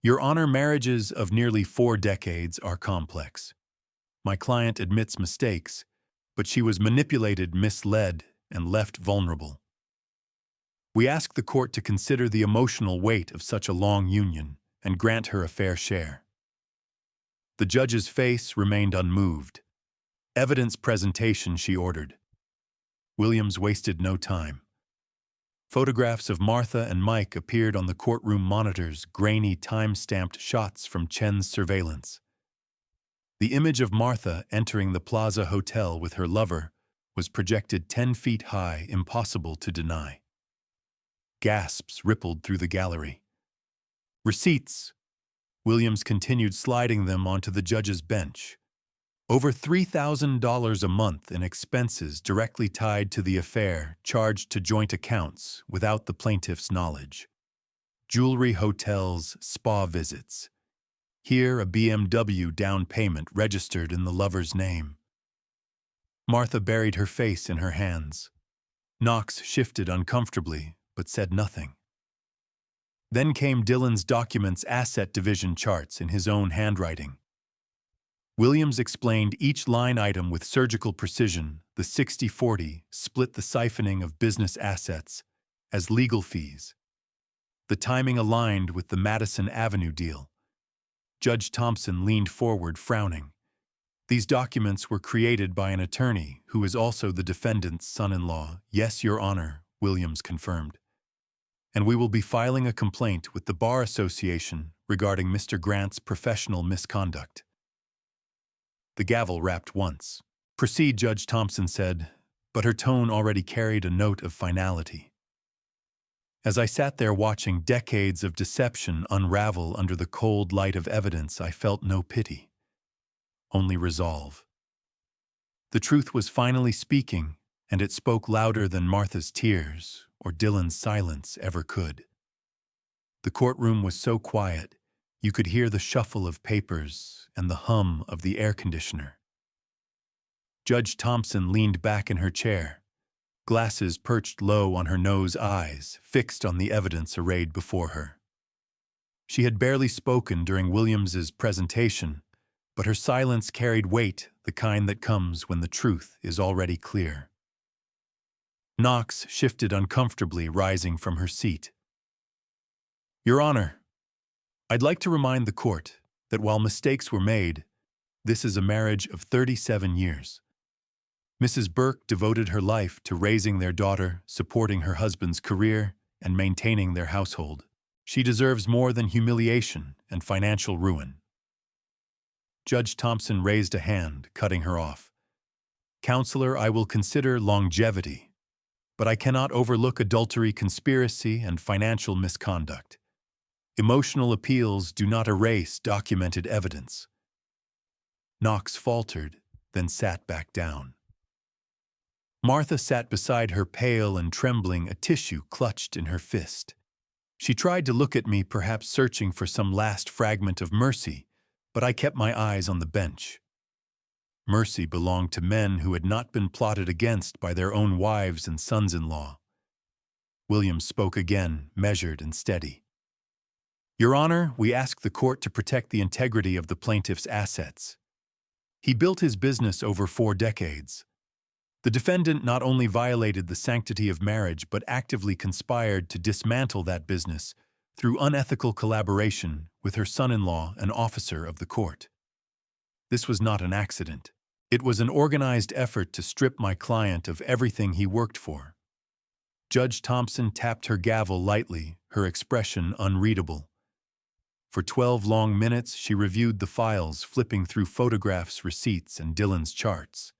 Your Honor, marriages of nearly 4 decades are complex. My client admits mistakes, but she was manipulated, misled, and left vulnerable. We ask the court to consider the emotional weight of such a long union and grant her a fair share. The judge's face remained unmoved. Evidence presentation, she ordered. Williams wasted no time. Photographs of Martha and Mike appeared on the courtroom monitors, grainy, time-stamped shots from Chen's surveillance. The image of Martha entering the Plaza Hotel with her lover was projected 10 feet high, impossible to deny. Gasps rippled through the gallery. Receipts. Williams continued, sliding them onto the judge's bench. Over $3,000 a month in expenses directly tied to the affair, charged to joint accounts without the plaintiff's knowledge. Jewelry, hotels, spa visits. Here, a BMW down payment registered in the lover's name. Martha buried her face in her hands. Knox shifted uncomfortably, but said nothing. Then came Dylan's documents, asset division charts in his own handwriting. Williams explained each line item with surgical precision. The 60-40 split the siphoning of business assets as legal fees. The timing aligned with the Madison Avenue deal. Judge Thompson leaned forward, frowning. These documents were created by an attorney who is also the defendant's son-in-law. Yes, Your Honor, Williams confirmed. And we will be filing a complaint with the Bar Association regarding Mr. Grant's professional misconduct. The gavel rapped once. Proceed, Judge Thompson said, but her tone already carried a note of finality. As I sat there watching decades of deception unravel under the cold light of evidence, I felt no pity, only resolve. The truth was finally speaking, and it spoke louder than Martha's tears or Dylan's silence ever could. The courtroom was so quiet, you could hear the shuffle of papers and the hum of the air conditioner. Judge Thompson leaned back in her chair, glasses perched low on her nose, eyes fixed on the evidence arrayed before her. She had barely spoken during Williams's presentation, but her silence carried weight, the kind that comes when the truth is already clear. Knox shifted uncomfortably, rising from her seat. Your Honor, I'd like to remind the court that while mistakes were made, this is a marriage of 37 years. Mrs. Burke devoted her life to raising their daughter, supporting her husband's career, and maintaining their household. She deserves more than humiliation and financial ruin. Judge Thompson raised a hand, cutting her off. Counselor, I will consider longevity, but I cannot overlook adultery, conspiracy, and financial misconduct. Emotional appeals do not erase documented evidence. Knox faltered, then sat back down. Martha sat beside her, pale and trembling, a tissue clutched in her fist. She tried to look at me, perhaps searching for some last fragment of mercy, but I kept my eyes on the bench. Mercy belonged to men who had not been plotted against by their own wives and sons-in-law. Williams spoke again, measured and steady. "Your Honor, we ask the court to protect the integrity of the plaintiff's assets. He built his business over 4 decades. The defendant not only violated the sanctity of marriage but actively conspired to dismantle that business through unethical collaboration with her son-in-law, an officer of the court. This was not an accident. It was an organized effort to strip my client of everything he worked for." Judge Thompson tapped her gavel lightly, her expression unreadable. For 12 long minutes, she reviewed the files, flipping through photographs, receipts, and Dylan's charts.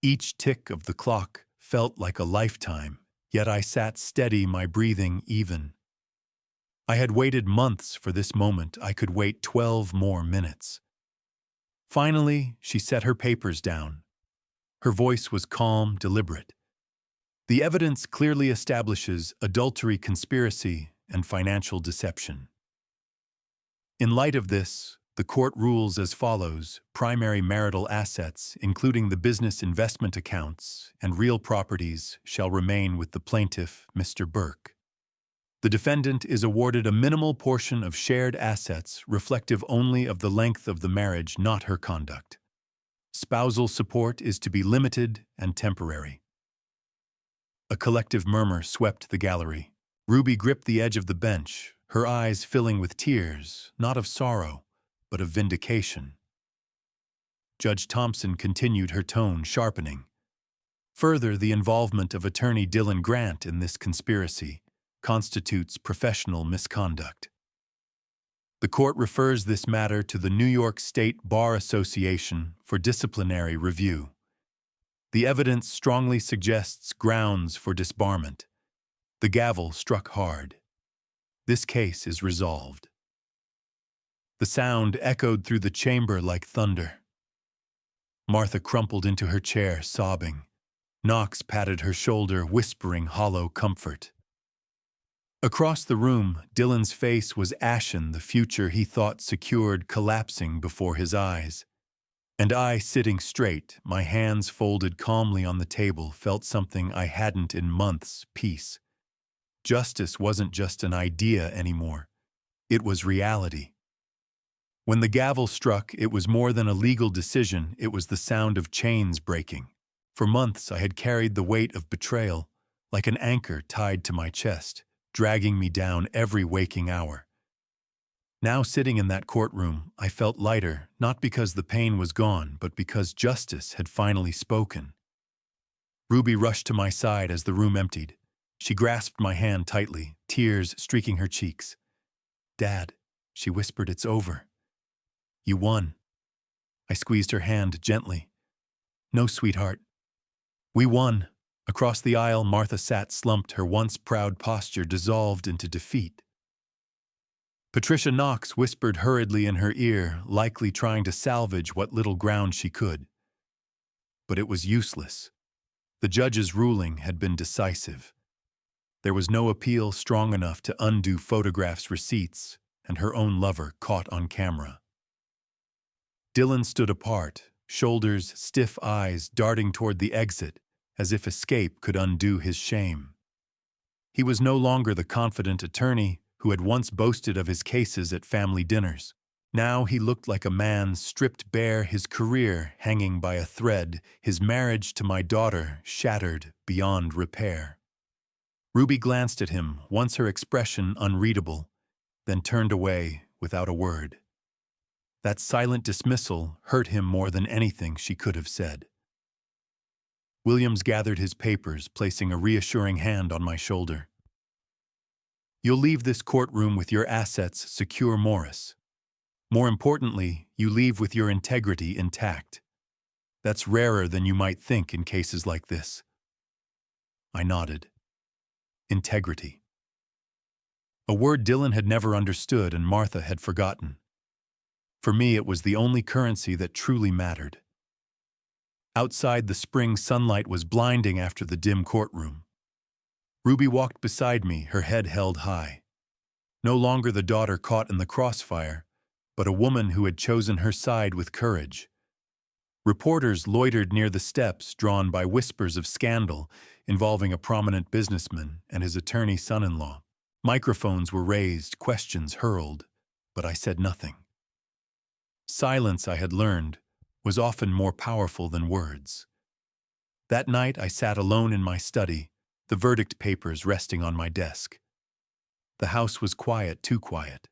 Each tick of the clock felt like a lifetime, yet I sat steady, my breathing even. I had waited months for this moment. I could wait 12 more minutes. Finally, she set her papers down. Her voice was calm, deliberate. "The evidence clearly establishes adultery, conspiracy, and financial deception. In light of this, the court rules as follows: primary marital assets, including the business investment accounts and real properties, shall remain with the plaintiff, Mr. Burke. The defendant is awarded a minimal portion of shared assets reflective only of the length of the marriage, not her conduct. Spousal support is to be limited and temporary." A collective murmur swept the gallery. Ruby gripped the edge of the bench, her eyes filling with tears, not of sorrow, but of vindication. Judge Thompson continued, her tone sharpening. "Further, the involvement of attorney Dylan Grant in this conspiracy constitutes professional misconduct. The court refers this matter to the New York State Bar Association for disciplinary review. The evidence strongly suggests grounds for disbarment." The gavel struck hard. "This case is resolved." The sound echoed through the chamber like thunder. Martha crumpled into her chair, sobbing. Knox patted her shoulder, whispering hollow comfort. Across the room, Dylan's face was ashen, the future he thought secured collapsing before his eyes. And I, sitting straight, my hands folded calmly on the table, felt something I hadn't in months: peace. Justice wasn't just an idea anymore. It was reality. When the gavel struck, it was more than a legal decision, it was the sound of chains breaking. For months I had carried the weight of betrayal, like an anchor tied to my chest, dragging me down every waking hour. Now, sitting in that courtroom, I felt lighter, not because the pain was gone, but because justice had finally spoken. Ruby rushed to my side as the room emptied. She grasped my hand tightly, tears streaking her cheeks. "Dad," she whispered, "it's over. You won." I squeezed her hand gently. "No, sweetheart. We won." Across the aisle, Martha sat slumped, her once proud posture dissolved into defeat. Patricia Knox whispered hurriedly in her ear, likely trying to salvage what little ground she could. But it was useless. The judge's ruling had been decisive. There was no appeal strong enough to undo photographs, receipts, and her own lover caught on camera. Dylan stood apart, shoulders stiff, eyes darting toward the exit, as if escape could undo his shame. He was no longer the confident attorney who had once boasted of his cases at family dinners. Now he looked like a man stripped bare, his career hanging by a thread, his marriage to my daughter shattered beyond repair. Ruby glanced at him, once her expression unreadable, then turned away without a word. That silent dismissal hurt him more than anything she could have said. Williams gathered his papers, placing a reassuring hand on my shoulder. "You'll leave this courtroom with your assets secure, Morris. More importantly, you leave with your integrity intact. That's rarer than you might think in cases like this." I nodded. Integrity. A word Dylan had never understood and Martha had forgotten. For me, it was the only currency that truly mattered. Outside, the spring sunlight was blinding after the dim courtroom. Ruby walked beside me, her head held high. No longer the daughter caught in the crossfire, but a woman who had chosen her side with courage. Reporters loitered near the steps, drawn by whispers of scandal involving a prominent businessman and his attorney son-in-law. Microphones were raised, questions hurled, but I said nothing. Silence, I had learned, was often more powerful than words. That night I sat alone in my study, the verdict papers resting on my desk. The house was quiet, too quiet.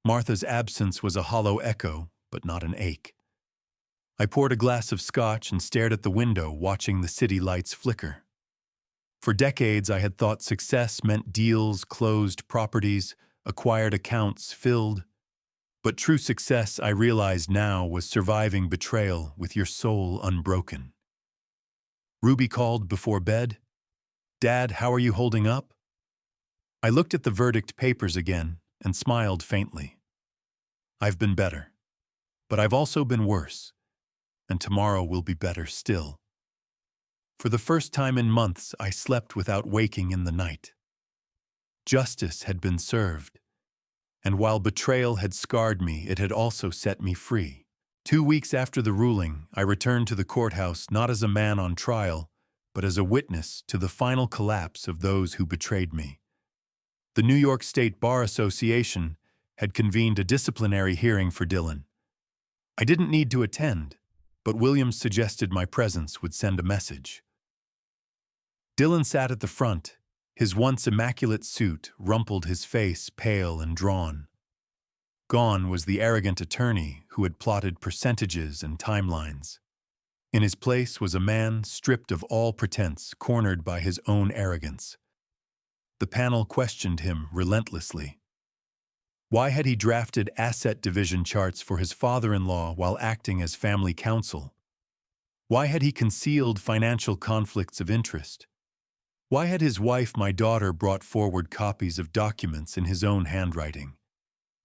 Martha's absence was a hollow echo, but not an ache. I poured a glass of scotch and stared at the window, watching the city lights flicker. For decades I had thought success meant deals, closed properties, acquired accounts filled. But true success, I realized now, was surviving betrayal with your soul unbroken. Ruby called before bed. "Dad, how are you holding up?" I looked at the verdict papers again and smiled faintly. I've been better, but I've also been worse, and tomorrow will be better still. For the first time in months, I slept without waking in the night. Justice had been served, and while betrayal had scarred me, it had also set me free. 2 weeks after the ruling, I returned to the courthouse not as a man on trial, but as a witness to the final collapse of those who betrayed me. The New York State Bar Association had convened a disciplinary hearing for Dylan. I didn't need to attend, but Williams suggested my presence would send a message. Dylan sat at the front, his once immaculate suit rumpled, his face pale and drawn. Gone was the arrogant attorney who had plotted percentages and timelines. In his place was a man stripped of all pretense, cornered by his own arrogance. The panel questioned him relentlessly. Why had he drafted asset division charts for his father-in-law while acting as family counsel? Why had he concealed financial conflicts of interest? Why had his wife, my daughter, brought forward copies of documents in his own handwriting?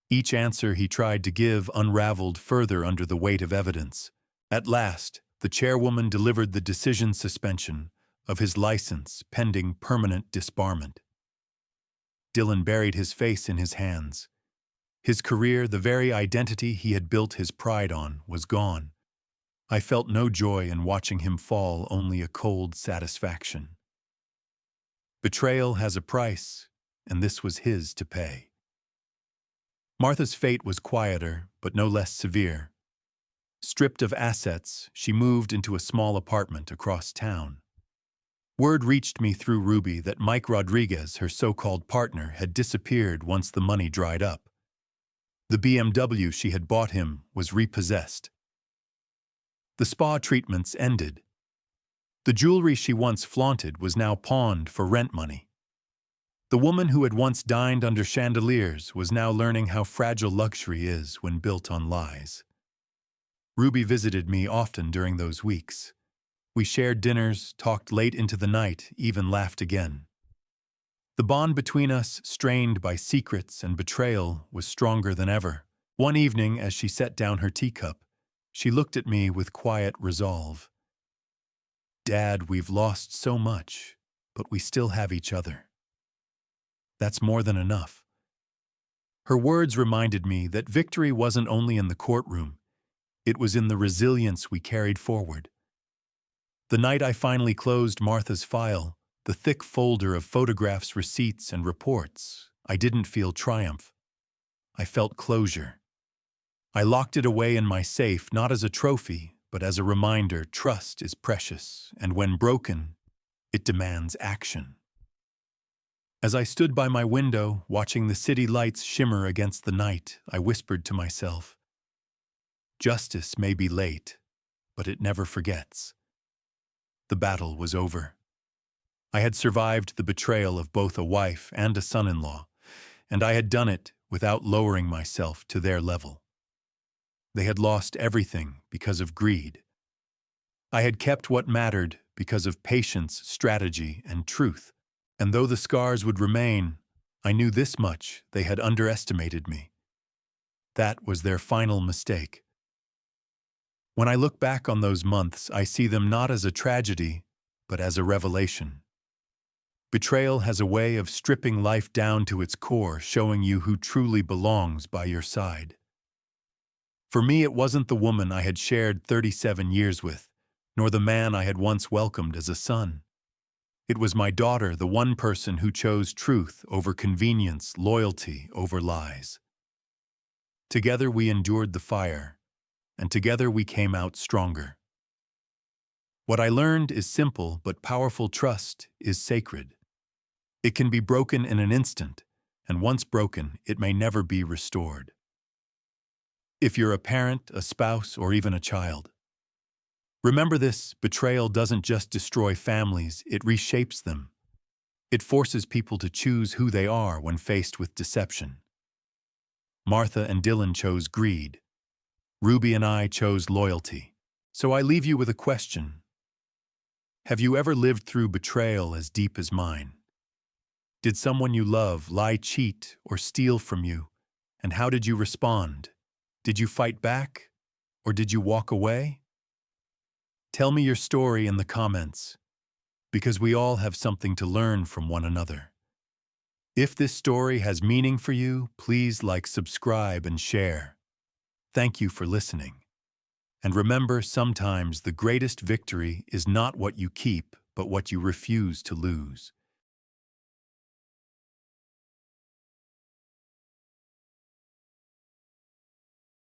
Each answer he tried to give unraveled further under the weight of evidence. At last, the chairwoman delivered the decision: suspension of his license pending permanent disbarment. Dylan buried his face in his hands. His career, the very identity he had built his pride on, was gone. I felt no joy in watching him fall, only a cold satisfaction. Betrayal has a price, and this was his to pay. Martha's fate was quieter, but no less severe. Stripped of assets, she moved into a small apartment across town. Word reached me through Ruby that Mike Rodriguez, her so-called partner, had disappeared once the money dried up. The BMW she had bought him was repossessed. The spa treatments ended. The jewelry she once flaunted was now pawned for rent money. The woman who had once dined under chandeliers was now learning how fragile luxury is when built on lies. Ruby visited me often during those weeks. We shared dinners, talked late into the night, even laughed again. The bond between us, strained by secrets and betrayal, was stronger than ever. One evening, as she set down her teacup, she looked at me with quiet resolve. "Dad, we've lost so much, but we still have each other. That's more than enough." Her words reminded me that victory wasn't only in the courtroom, it was in the resilience we carried forward. The night I finally closed Martha's file, the thick folder of photographs, receipts, and reports, I didn't feel triumph. I felt closure. I locked it away in my safe, not as a trophy, but as a reminder: trust is precious, and when broken, it demands action. As I stood by my window, watching the city lights shimmer against the night, I whispered to myself, "Justice may be late, but it never forgets." The battle was over. I had survived the betrayal of both a wife and a son-in-law, and I had done it without lowering myself to their level. They had lost everything because of greed. I had kept what mattered because of patience, strategy, and truth. And though the scars would remain, I knew this much: they had underestimated me. That was their final mistake. When I look back on those months, I see them not as a tragedy, but as a revelation. Betrayal has a way of stripping life down to its core, showing you who truly belongs by your side. For me, it wasn't the woman I had shared 37 years with, nor the man I had once welcomed as a son. It was my daughter, the one person who chose truth over convenience, loyalty over lies. Together we endured the fire, and together we came out stronger. What I learned is simple but powerful: trust is sacred. It can be broken in an instant, and once broken, it may never be restored. If you're a parent, a spouse, or even a child, remember this: betrayal doesn't just destroy families, it reshapes them. It forces people to choose who they are when faced with deception. Martha and Dylan chose greed. Ruby and I chose loyalty. So I leave you with a question. Have you ever lived through betrayal as deep as mine? Did someone you love lie, cheat, or steal from you? And how did you respond? Did you fight back? Or did you walk away? Tell me your story in the comments, because we all have something to learn from one another. If this story has meaning for you, please like, subscribe, and share. Thank you for listening. And remember, sometimes the greatest victory is not what you keep, but what you refuse to lose.